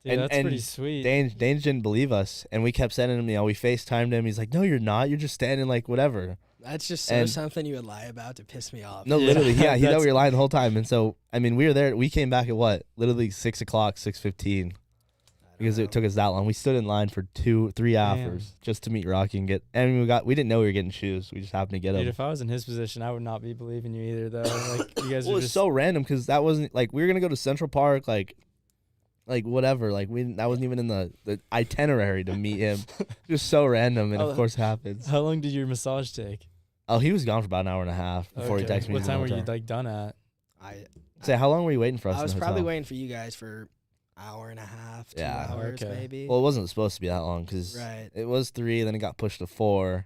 Dude, that's pretty sweet. Dane didn't believe us, and we kept sending him. You know, we FaceTimed him. He's like, "No, you're not. You're just standing like whatever." That's just so something you would lie about to piss me off. No, literally, yeah. He thought we were lying the whole time, and so I mean, we were there. We came back at what? Literally 6 o'clock, 6:15, because it took us that long. We stood in line for 2-3 hours just to meet Rocky and get. And we didn't know we were getting shoes. We just happened to get them. Dude, if I was in his position, I would not be believing you either, though. Like you guys Well, are it's just so random because that wasn't like we were gonna go to Central Park, like whatever. Like that wasn't even in the itinerary to meet him. Just so random, and of course it happens. How long did your massage take? Oh, he was gone for about an hour and a half before he texted me. What time were you like done at? Say, how long were you waiting for us? I was in the probably hotel? waiting for you guys for hour and a half, 2 Yeah. hours Okay. maybe. Well, it wasn't supposed to be that long because it was 3, then it got pushed to 4,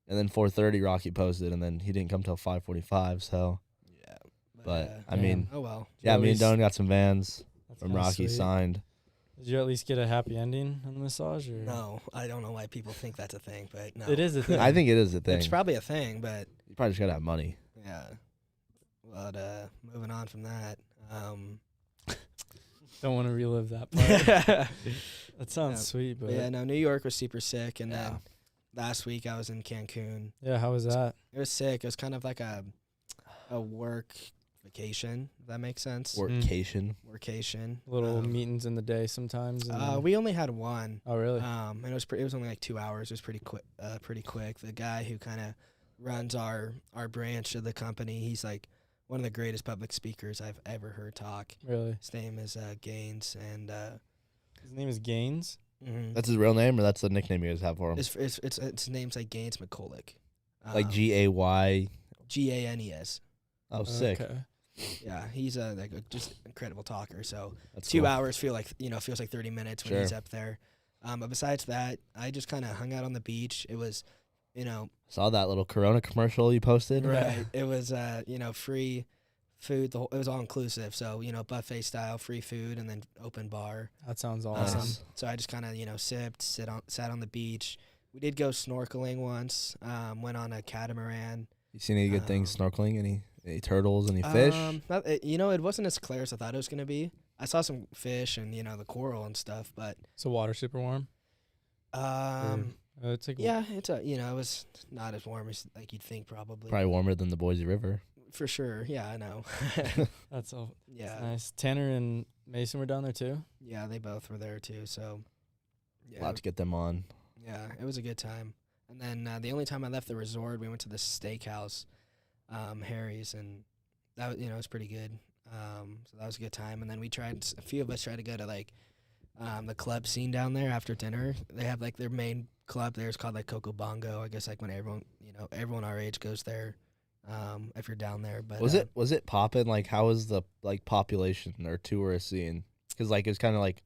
and then 4:30 Rocky posted, and then he didn't come till 5:45. So, yeah. but I mean, oh well. yeah, at me and least- Doan got some Vans That's from kinda Rocky sweet. signed. Did you at least get a happy ending on the massage? Or? No, I don't know why people think that's a thing, but no. It is a thing. I think it is a thing. It's probably a thing, but You probably just gotta have money. yeah. But moving on from that, Don't want to relive that part. That sounds Yeah. sweat, but yeah, no, New York was super sick, and Yeah. then last week I was in Cancun. yeah, how was that? It was sick. It was kind of like a work vacation, if that makes sense. Workation. Workation. Little meetings in the day sometimes. And We only had one. oh, really? And it was only like 2 hours. It was pretty quick. The guy who kind of runs our branch of the company, he's like one of the greatest public speakers I've ever heard talk. Really? His name is Gaines, and His name is Gaines? That's his real name, or that's the nickname you guys have for him? his name's like Gaines McCulloch. Like GAY. Ganes. Oh, sick. Okay. Yeah, he's just incredible talker. So That's 2 cool. hours feels like 30 minutes when he's up there. But besides that, I just kind of hung out on the beach. It was, Saw that little Corona commercial you posted. right. It was free food. It was all inclusive. So buffet style, free food, and then open bar. That sounds awesome. Nice. So I just kind of sat on the beach. We did go snorkeling once. Went on a catamaran. You seen any good things snorkeling? Any turtles? Any fish? It wasn't as clear as I thought it was gonna be. I saw some fish and the coral and stuff, but So water super warm? It's like Yeah, it's it was not as warm as like you'd think probably. Probably warmer than the Boise River. For sure. Yeah, I know. that's all. Yeah. That's nice. Tanner and Mason were down there too. Yeah, they both were there too. So, A lot to get them on. yeah, it was a good time. And then the only time I left the resort, we went to the steakhouse, Harry's, and that was, it was pretty good. So that was a good time. And then a few of us tried to go to like the club scene down there after dinner. They have like their main club there is called like Coco Bongo. I guess like when everyone our age goes there. If you're down there, but Was it poppin'? Like, how was the like population or tourist scene? Because like it was kind of like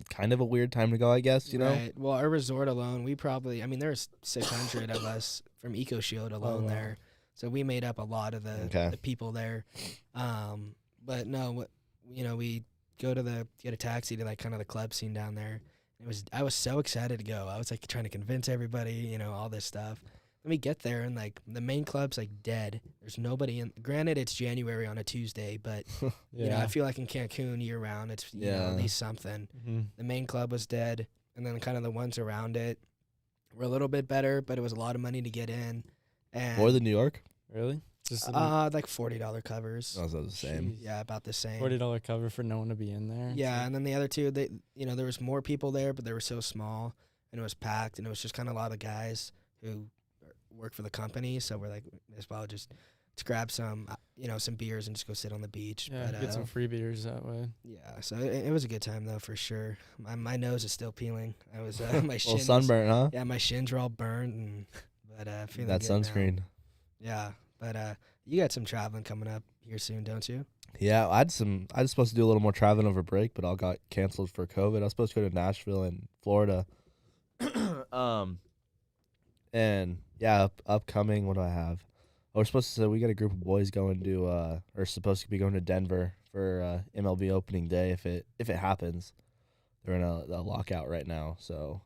kind of a weird time to go, I guess. You know. Right. Well, our resort alone, there's 600 of us from Eco Shield alone wow. there, so we made up a lot of the people there. But no, we get a taxi to like kind of the club scene down there. I was so excited to go. I was like trying to convince everybody, all this stuff. Let me get there, and like the main club's like dead. There's nobody in. Granted, it's January on a Tuesday, but I feel like in Cancun year round, it's at least something. Mm-hmm. The main club was dead, and then kind of the ones around it were a little bit better, but it was a lot of money to get in. And More than New York? Really? Just like $40 covers. Oh, so the same. Jeez. Yeah, about the same. $40 cover for no one to be in there. Yeah, and then the other two, there was more people there, but they were so small, and it was packed, and it was just kind of a lot of guys who work for the company, so we're like, as well just grab some some beers and just go sit on the beach. Yeah, but, get some free beers that way. Yeah, so it was a good time though, for sure. My nose is still peeling. I was my shins. Well, sunburn, huh? Yeah, my shins were all burned, but feeling That good sunscreen. now. Yeah, but you got some traveling coming up here soon, don't you? Yeah, I was supposed to do a little more traveling over break, but all got canceled for COVID. I was supposed to go to Nashville and Florida. And yeah, upcoming, what do I have? Oh, we got a group of boys going to or supposed to be going to Denver for MLB opening day if it happens. They're in a lockout right now, so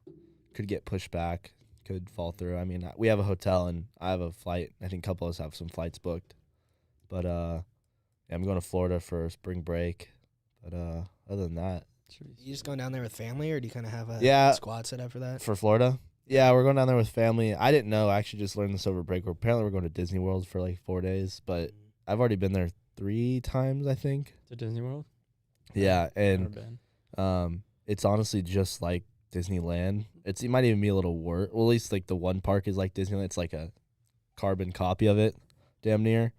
could get pushed back, could fall through. I mean, we have a hotel and I have a flight. I think a couple of us have some flights booked. But yeah, I'm going to Florida for spring break. But other than that, You just going down there with family, or do you kind of have a Yeah. squad set up for that? for Florida. Yeah, we're going down there with family. I didn't know. I actually just learned this over break. Apparently, we're going to Disney World for like 4 days, but I've already been there 3 times, I think. To Disney World? Yeah, Never and been. it's honestly just like Disneyland. It might even be a little worse. Well, at least like the one park is like Disneyland. It's like a carbon copy of it, damn near.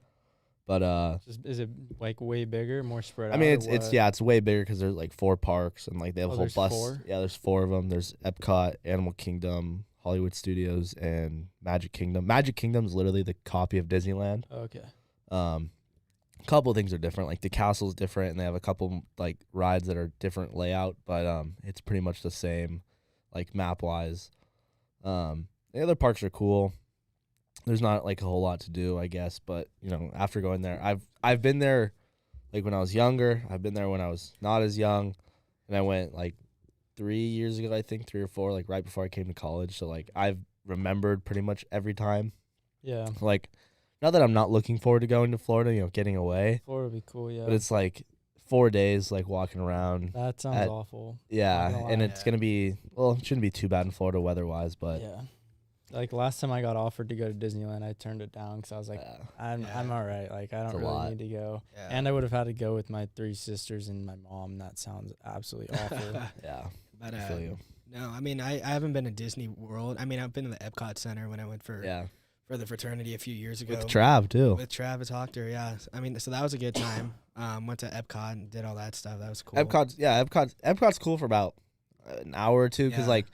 But Is it like way bigger, more spread out? I mean, or it's what? it's way bigger because there's like 4 parks and like they have a whole there's bus. 4? Yeah, there's 4 of them. There's Epcot, Animal Kingdom, Hollywood Studios, and Magic Kingdom. Magic Kingdom's literally the copy of Disneyland. Okay. A couple of things are different. Like the castle's different, and they have a couple like rides that are different layout, but it's pretty much the same, like map wise. The other parks are cool. There's not like a whole lot to do, I guess, but after going there, I've been there like when I was younger. I've been there when I was not as young, and I went like 3 years ago, I think 3 or 4, like right before I came to college. So like I've remembered pretty much every time. Yeah. Like, not that I'm not looking forward to going to Florida, getting away, Florida would be cool, yeah. but it's like 4 days like walking around. That sounds awful. Yeah, Not gonna and lie. it's gonna be it shouldn't be too bad in Florida weather-wise, but yeah. Like last time I got offered to go to Disneyland, I turned it down because I was like, I'm all right. Like I don't a really lot. need to go. Yeah. And I would have had to go with my 3 sisters and my mom. That sounds absolutely awful. yeah, But I feel you. no, I mean I haven't been to Disney World. I mean I've been to the Epcot Center when I went for the fraternity a few years ago. With Trav too. With Travis Hochter, yeah. I mean, so that was a good time. Went to Epcot and did all that stuff. That was cool. Epcot's cool for about an hour or two because Yeah. like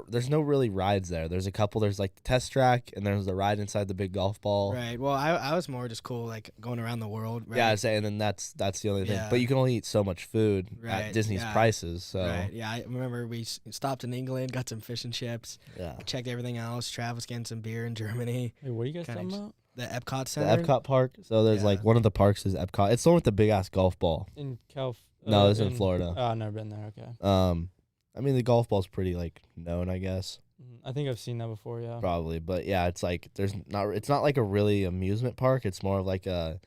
there's no really rides there. There's a couple. There's like the test track and there's the ride inside the big golf ball. Right. Well, I was more just cool, like going around the world. Right? Yeah, and then that's the only thing. Yeah. But you can only eat so much food Right, at Disney's yeah. prices. So Right. Yeah, I remember we stopped in England, got some fish and chips, yeah, checked everything else. Travis getting some beer in Germany. Hey, what are you guys Kinda talking about? The Epcot the Center. Epcot park. So there's like Yeah. one of the parks is Epcot. It's the one with the big ass golf ball. In No, it's in Florida. Oh, I've never been there. Okay. I mean the golf ball's pretty like known, I guess. I think I've seen that before. Yeah. Probably, but yeah, it's like it's not like a really amusement park. It's more of like a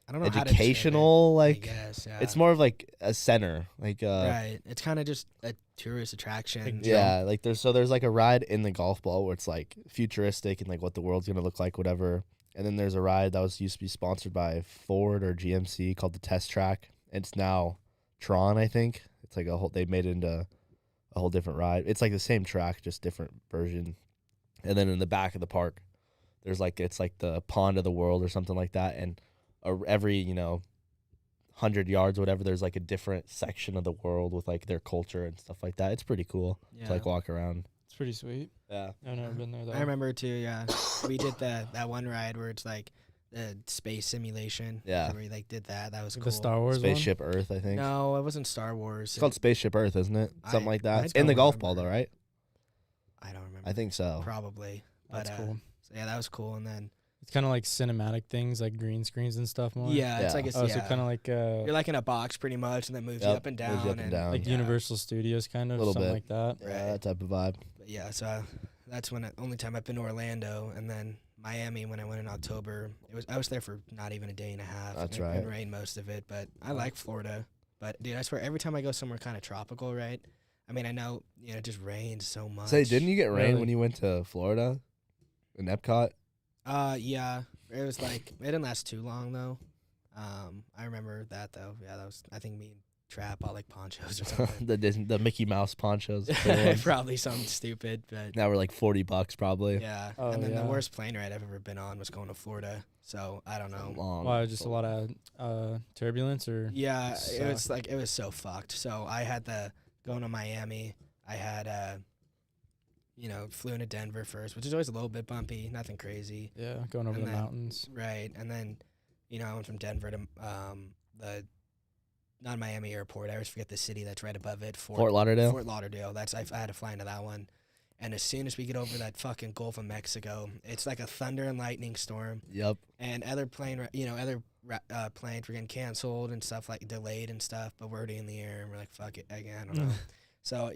I don't know how to describe educational it, I like guess, yeah. it's more of like a center like right. It's kind of just a tourist attraction. Yeah, like there's like a ride in the golf ball where it's like futuristic and like what the world's gonna look like, whatever. And then there's a ride that was used to be sponsored by Ford or GMC called the Test Track. It's now Tron, I think. It's like they made it into a whole different ride. It's like the same track, just different version. And then in the back of the park, there's like it's like the pond of the world or something like that. And every 100 yards, or whatever, there's like a different section of the world with like their culture and stuff like that. It's pretty cool to like walk around. It's pretty sweet. Yeah, I've never been there though. I remember too. Yeah, we did that one ride where it's like the space simulation. Yeah, where we like did that. That was Like cool. the Star Wars Spaceship Earth, I think. No, it wasn't Star Wars. It's called Spaceship Earth, isn't it? Something like that. I It's in the don't golf ball remember. though, right? I don't remember. I think so. Probably. But, That's cool. So yeah, that was cool. And then It's kind of like cinematic things, like green screens and stuff more. yeah, it's Yeah. like Oh, so kind of like you're like in a box pretty much, and then moves you Yep, up and moves down. you up and down. like yeah. Universal Studios, kind of Little something bit. like that. Yeah, that type of vibe. But yeah, so that's when only time I've been to Orlando, and then Miami when I went in October. I was there for not even a day and a half. That's and right. It rained most of it, but I like Florida. But dude, I swear every time I go somewhere kind of tropical, right? I mean, I know it just rains so much. Say, didn't you get rain Really? when you went to Florida, in Epcot? Yeah, it was like it didn't last too long though. I remember that though. Yeah, that was I think me and Trap bought like ponchos or something. the Mickey Mouse ponchos. the ones. Probably something stupid, but Now we're like $40 probably. yeah. Oh, and then yeah. the worst plane ride I've ever been on was going to Florida. So I don't know. Long. Wow, just a lot of turbulence, or Yeah, it sucked. was like it was so fucked. So I had going to Miami. I had flew into Denver first, which is always a little bit bumpy, nothing crazy. yeah, going over And the then- mountains. Right. And then, I went from Denver to the not Miami airport. I always forget the city that's right above it. Fort Lauderdale. Fort Lauderdale. I had to fly into that one. And as soon as we get over that fucking Gulf of Mexico, it's like a thunder and lightning storm. Yep. And planes were getting canceled and stuff, like delayed and stuff, but we're already in the air and we're like, fuck it, again, I don't know. So,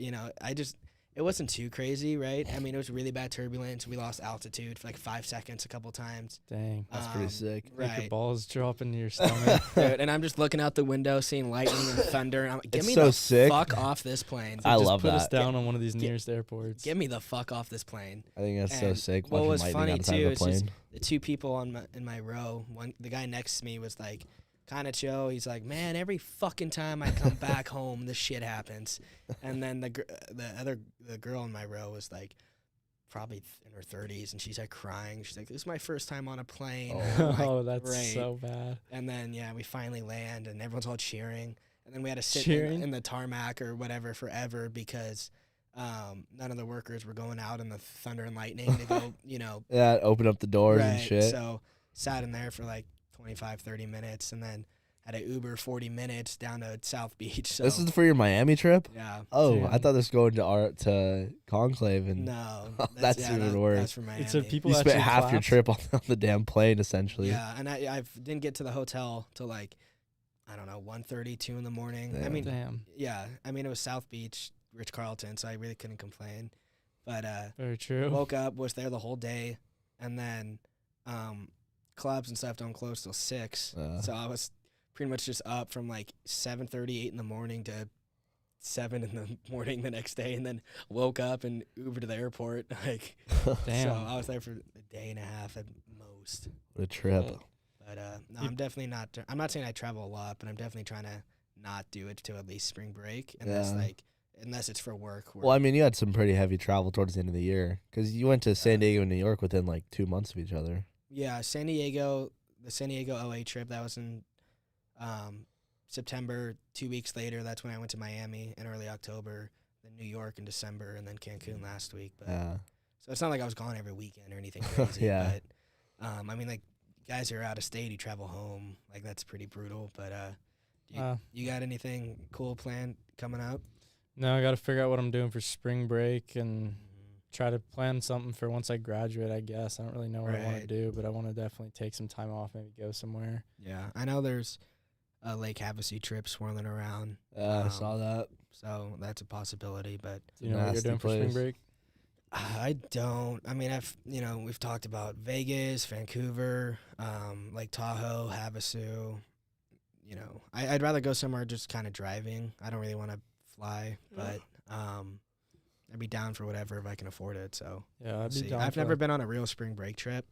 it wasn't too crazy, right? I mean, it was really bad turbulence. We lost altitude for like 5 seconds a couple times. Dang, That's pretty sick. make your Right. balls drop into your stomach. Dude, and I'm just looking out the window, seeing lightning and thunder, and I'm like, get It's me so the sick. fuck off this plane. I Just love put us that. down on one of these nearest airports. Get me the fuck off this plane. I think that's so And sick. what watching was lightning funny, outside too, of a is just- plane. The two people in my row, the guy next to me was like, kind of chill. He's like, man, every fucking time I come back home, this shit happens. And then the girl in my row was like, probably in her 30s, and she's like crying. She's like, this is my first time on a plane. And I'm like, Oh, that's "Great." so bad. And then we finally land, and everyone's all cheering. And then we had to sit Cheering? in the tarmac or whatever forever because none of the workers were going out in the thunder and lightning to go, Yeah, open up the doors and right. shit. So sat in there for like 25, 30 minutes, and then had to Uber 40 minutes down to South Beach. So This is for your Miami trip? yeah. Oh, I Damn. thought this was going to Conclave and No, That's even worse. That's for Miami. It's a people you spent actually half your clapped? trip on the damn plane essentially. Yeah, and I didn't get to the hotel till like, I don't know, 1:30, 2 in the morning. I Damn. mean, Damn, yeah, I mean it was South Beach, Ritz-Carlton, so I really couldn't complain. But very true. woke up, was there the whole day, and then clubs and stuff don't close till 6. So I was pretty much just up from like 7:30, 8 in the morning to 7 in the morning the next day, and then woke up and Uber to the airport. Like, Damn. so I was there for a day and a half at most. What a trip. Yeah. But no, I'm definitely not. I'm not saying I travel a lot, but I'm definitely trying to not do it to at least spring break, unless it's for work. Well, I mean, you had some pretty heavy travel towards the end of the year because you went to San Diego and New York within like 2 months of each other. yeah, the San Diego OA trip, that was in September. 2 weeks later, that's when I went to Miami in early October, then New York in December, and then Cancun last week. But Yeah. so it's not like I was gone every weekend or anything crazy. Yeah. But I mean, like guys who are out of state who travel home, like that's pretty brutal. But you got anything cool planned coming up? No, I got to figure out what I'm doing for spring break and try to plan something for once I graduate, I guess. I don't really know what I want to Right. do, but I want to definitely take some time off, maybe go somewhere. Yeah, I know there's a Lake Havasu trip swirling around, I saw that. so that's a possibility. But Do you know what you're Nasty doing for spring place. break? I don't. I mean, we've talked about Vegas, Vancouver, Lake Tahoe, Havasu. I'd rather go somewhere just kind of driving. I don't really want to fly, but I'd be down for whatever if I can afford it. So Yeah, I'd be see. down. I've for, never like, been on a real spring break trip.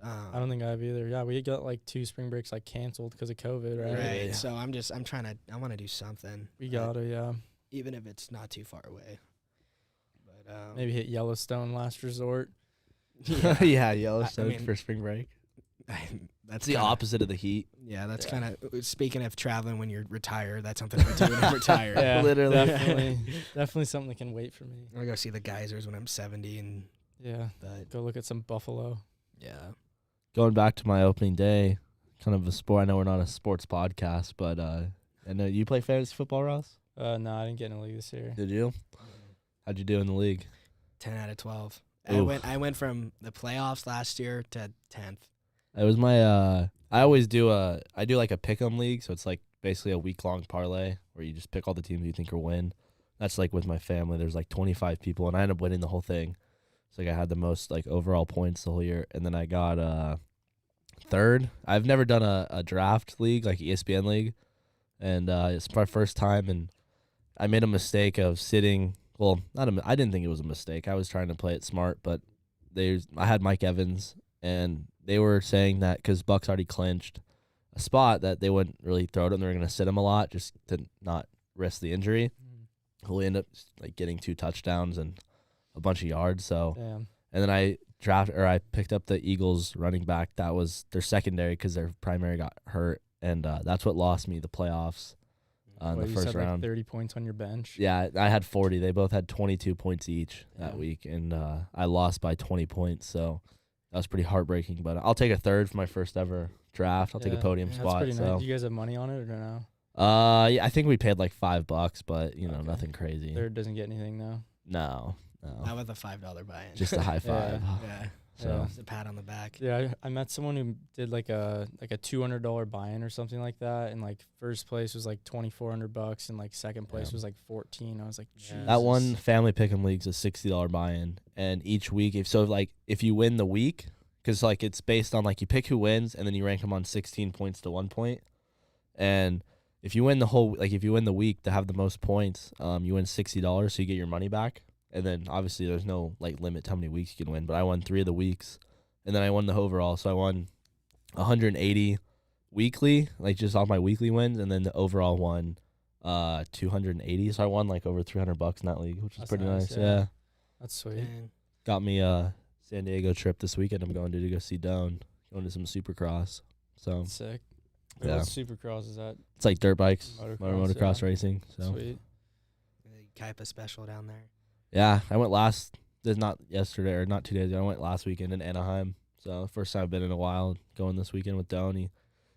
I don't think I have either. Yeah, we got like 2 spring breaks like canceled because of COVID, right? Right. Yeah. So I'm trying to. I want to do something. We but gotta, yeah. even if it's not too far away. But Maybe hit Yellowstone last resort. Yeah, Yellowstone mean, for spring break. That's It's the opposite of the heat. Yeah, that's Yeah. kind of speaking of traveling when you're retired. That's something I would do when I'm retired. Yeah, Literally. definitely something that can wait for me. I'm gonna go see the geysers when I'm 70, and Yeah, go look at some buffalo. yeah. Going back to my opening day, kind of a sport. I know we're not a sports podcast, but I know you play fantasy football, Ross. No, I didn't get in a league this year. Did you? How'd you do in the league? 10 out of 12. Oof. I went from the playoffs last year to 10th. It was my I always do I do like a pick'em league, so it's like basically a week-long parlay where you just pick all the teams you think will win. That's like with my family. There's like 25 people, and I ended up winning the whole thing. It's like I had the most like overall points the whole year, and then I got third. I've never done a draft league like ESPN league, and it's my first time, and I made a mistake of sitting. Well, I didn't think it was a mistake. I was trying to play it smart, but I had Mike Evans, and they were saying that because Bucks already clinched a spot that they wouldn't really throw it, and they're going to sit him a lot just to not risk the injury. He'll end up like getting 2 touchdowns and a bunch of yards. So, Damn. and then I picked up the Eagles running back. That was their secondary because their primary got hurt, and that's what lost me the playoffs in What, the you first said, round. Like 30 points on your bench. Yeah, I had 40. They both had 22 points each that Yeah. week, and I lost by 20 points. So that was pretty heartbreaking. But I'll take a third for my first ever draft. I'll take a podium That's spot. pretty So, nice. Do you guys have money on it or no? yeah, I think we paid like $5, but you know, Okay. nothing crazy. Third doesn't get anything though. No, Not with a $5 buy-in. just a high five. yeah. So Just a pat on the back. Yeah, I met someone who did like a $200 buy-in or something like that, and like first place was like $2,400, and like second place Yeah. was like 14. I was like, Yeah. that one Jesus. family pick'em league's a $60 buy-in, and each week, if you win the week, because like it's based on like you pick who wins, and then you rank them on 16 points to 1 point, and if you win if you win the week to have the most points, you win $60, so you get your money back. And then obviously there's no like limit to how many weeks you can win, but I won 3 of the weeks, and then I won the overall, so I won 180 weekly, like just off my weekly wins, and then the overall won 280. So I won like over $300 in that league, which is That's pretty nice, nice. yeah. Yeah, That's sweet. Dang. got me a San Diego trip this weekend. I'm going to go see Doan, going to some Supercross. So That's sick. Yeah. What Supercross is that? it's like dirt bikes, Motocross, motocross racing. So Sweet. The Kaipa special down there. yeah, I went not yesterday or not 2 days ago. I went last weekend in Anaheim. So first time I've been in a while. Going this weekend with Doan.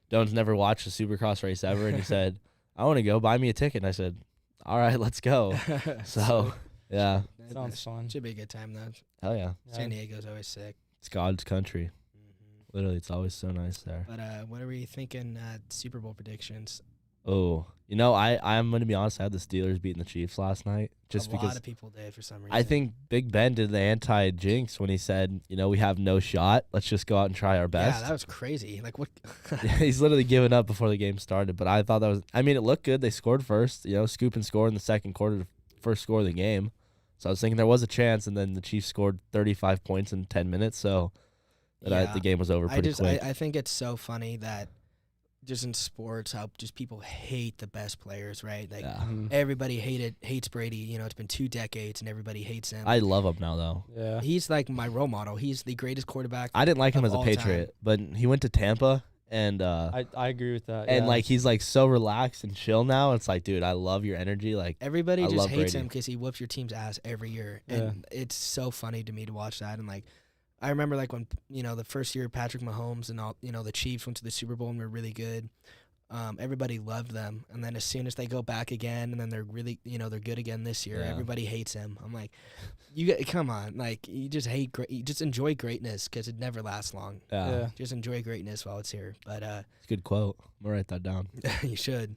Doan's never watched a Supercross race ever, and he said, "I want to go. Buy me a ticket." And I said, "All right, let's go." So yeah, Sounds fun. Should be a good time though. hell yeah, Yeah. San Diego's always sick. it's God's country. Literally, it's always so nice there. But what are we thinking? Super Bowl predictions. Oh, I'm gonna be honest. I had the Steelers beating the Chiefs last night, just a because lot of people did for some reason. I think Big Ben did the anti-jinx when he said, we have no shot. Let's just go out and try our best. Yeah, that was crazy. Like what? He's literally giving up before the game started. But I thought it looked good. They scored first, scoop and score in the second quarter, the first score of the game. So I was thinking there was a chance, and then the Chiefs scored 35 points in 10 minutes. So the game was over pretty quick. I think it's so funny that just in sports, how just people hate the best players, right? Like Yeah. everybody hates Brady. It's been 2 decades and everybody hates him. I love him now, though. Yeah. He's like my role model. He's the greatest quarterback. I didn't like him of as a all Patriot, but he went to Tampa, and I agree with that. and yeah. like he's like so relaxed and chill now. It's like, dude, I love your energy. Like Everybody I just love hates Brady. him because he whoops your team's ass every year, and it's so funny to me to watch that. And like, I remember like when the first year Patrick Mahomes and all the Chiefs went to the Super Bowl and were really good. Everybody loved them, and then as soon as they go back again, and then they're really they're good again this year. Yeah. Everybody hates him. I'm like, come on, like you just you just enjoy greatness because it never lasts long. Yeah. Just enjoy greatness while it's here. But It's a good quote. I'm gonna write that down. you should.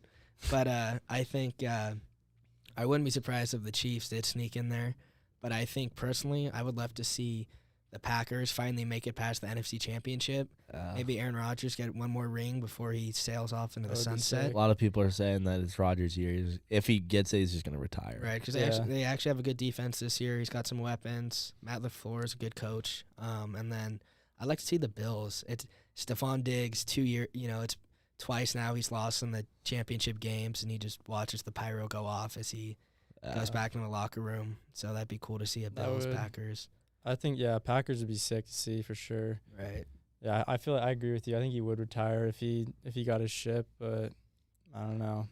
But I think I wouldn't be surprised if the Chiefs did sneak in there. But I think personally, I would love to see the Packers finally make it past the NFC Championship. Maybe Aaron Rodgers get one more ring before he sails off into the That would be sunset. sick. A lot of people are saying that it's Rodgers' year. If he gets it, he's just gonna retire. Right, because Yeah. they actually have a good defense this year. He's got some weapons. Matt LaFleur is a good coach. And then I'd like to see the Bills. It's Stephon Diggs, 2 year. It's twice now he's lost in the championship games, and he just watches the pyro go off as he goes back in the locker room. So that'd be cool to see a That Bills would. Packers. I think Packers would be sick to see for sure. Right. Yeah, I feel like I agree with you. I think he would retire if he got his ship, but I don't know.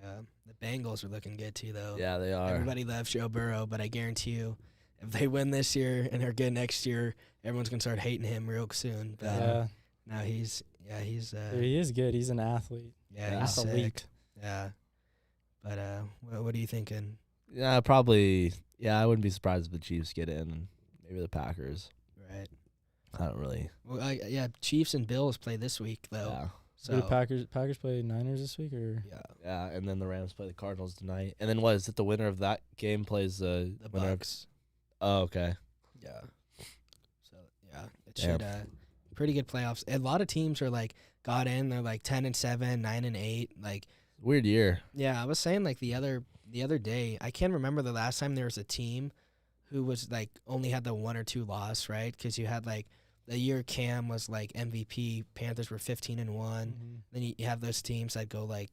Yeah. The Bengals are looking good too, though. Yeah, they are. Everybody loves Joe Burrow, but I guarantee you, if they win this year and are good next year, everyone's gonna start hating him real soon. But Yeah, now he's dude, he is good. He's an athlete. yeah, he's sick. Athlete. Yeah. But what are you thinking? Yeah, probably. Yeah, I wouldn't be surprised if the Chiefs get in, and maybe the Packers. Right. I don't really. Well, Chiefs and Bills play this week though. Yeah, Do the So Packers play Niners this week or? yeah, yeah, and then the Rams play the Cardinals tonight, and then what is it? The winner of that game plays the the winner. Bucks. Oh, okay. Yeah. So yeah, it Damn. should pretty good playoffs. A lot of teams are like got in. They're like 10-7, 9-8. Like Weird year. yeah, I was saying like the other day. I can't remember the last time there was a team who was like only had the 1 or 2 loss, right? Because you had like the year Cam was like MVP. Panthers were 15-1. Then you have those teams that go like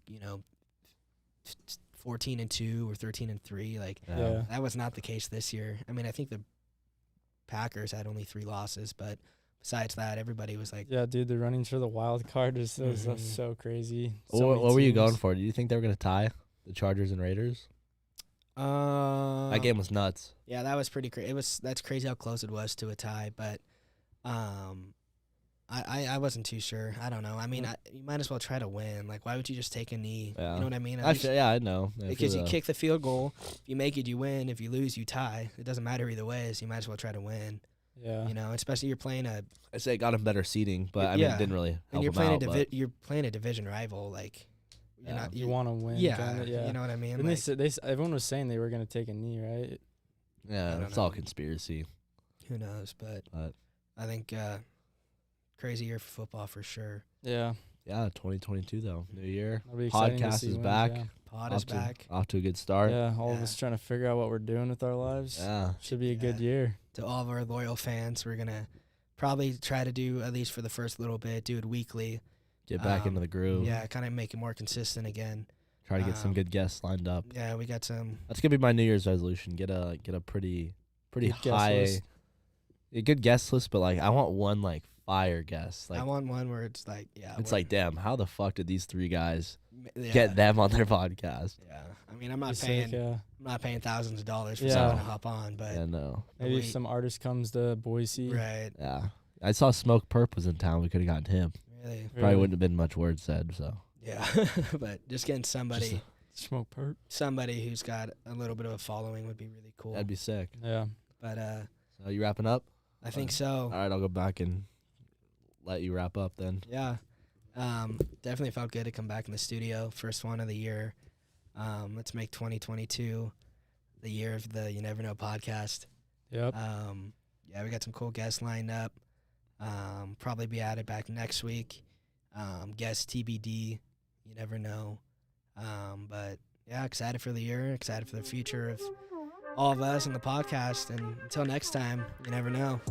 14-2 or 13-3. Like Yeah. that was not the case this year. I mean, I think the Packers had only 3 losses, but besides that, everybody was like, Yeah, dude, the runnings for the wild card is Mhm. so crazy. What were you going for? Do you think they were gonna tie the Chargers and Raiders? That game was nuts. Yeah, that was pretty crazy. That's crazy how close it was to a tie, but I wasn't too sure. I don't know. I mean, you might as well try to win. Like, why would you just take a knee? Yeah. You know what I mean? At Actually, least- yeah, I know. Yeah, because for you the- kick the field goal. If you make it, you win. If you lose, you tie. It doesn't matter either way. So you might as well try to win. Yeah. Especially you're playing I say it got him better seating, but I mean, Yeah. it didn't really and help you're him playing out. you're playing a division rival. Like, you're Yeah. not. You want to win. Yeah, kinda, yeah. you know what I mean. Didn't Like, everyone was saying they were gonna take a knee, right? I yeah, don't it's all know. conspiracy. who knows? But But I think crazy year for football for sure. Yeah. yeah, 2022 though, new year. That'll be exciting to Podcast see is wins, back. Yeah. Pod is back. Off to a good start. Yeah, all of Yeah. us trying to figure out what we're doing with our lives. Yeah. Should be a good Yeah. year. To all of our loyal fans, we're gonna probably try to do, at least for the first little bit, do it weekly. Get back into the groove. Yeah, kind of make it more consistent again. Try to get some Um, good guests lined up. Yeah, we got some. That's gonna be my New Year's resolution. Get a pretty Good guest high, list. a good guest list, but like I want one like fire guest. Like I want one where it's like, it's like, damn, how the fuck did these 3 guys yeah, get them on their podcast? Yeah, I mean, I'm Be not sick, paying. yeah. I'm not paying thousands of dollars for Yeah. someone to hop on, but Yeah, no. Maybe if we- some artist comes to Boise. right, Yeah. I saw Smoke Perp was in town. We could have gotten him. really, Probably Really. wouldn't have been much word said. So yeah. But just getting somebody, Smoke perp. somebody who's got a little bit of a following would be really cool. that'd be sick. Yeah. But So you wrapping up? I think All so. right, I'll go back and let you wrap up then. Yeah. Definitely felt good to come back in the studio. First one of the year. Let's make 2022 the year of the You Never Know podcast. Yep. Yeah, we got some cool guests lined up. Probably be at it back next week. Guest TBD. You never know. But yeah, excited for the year. Excited for the future of all of us and the podcast. And until next time, you never know.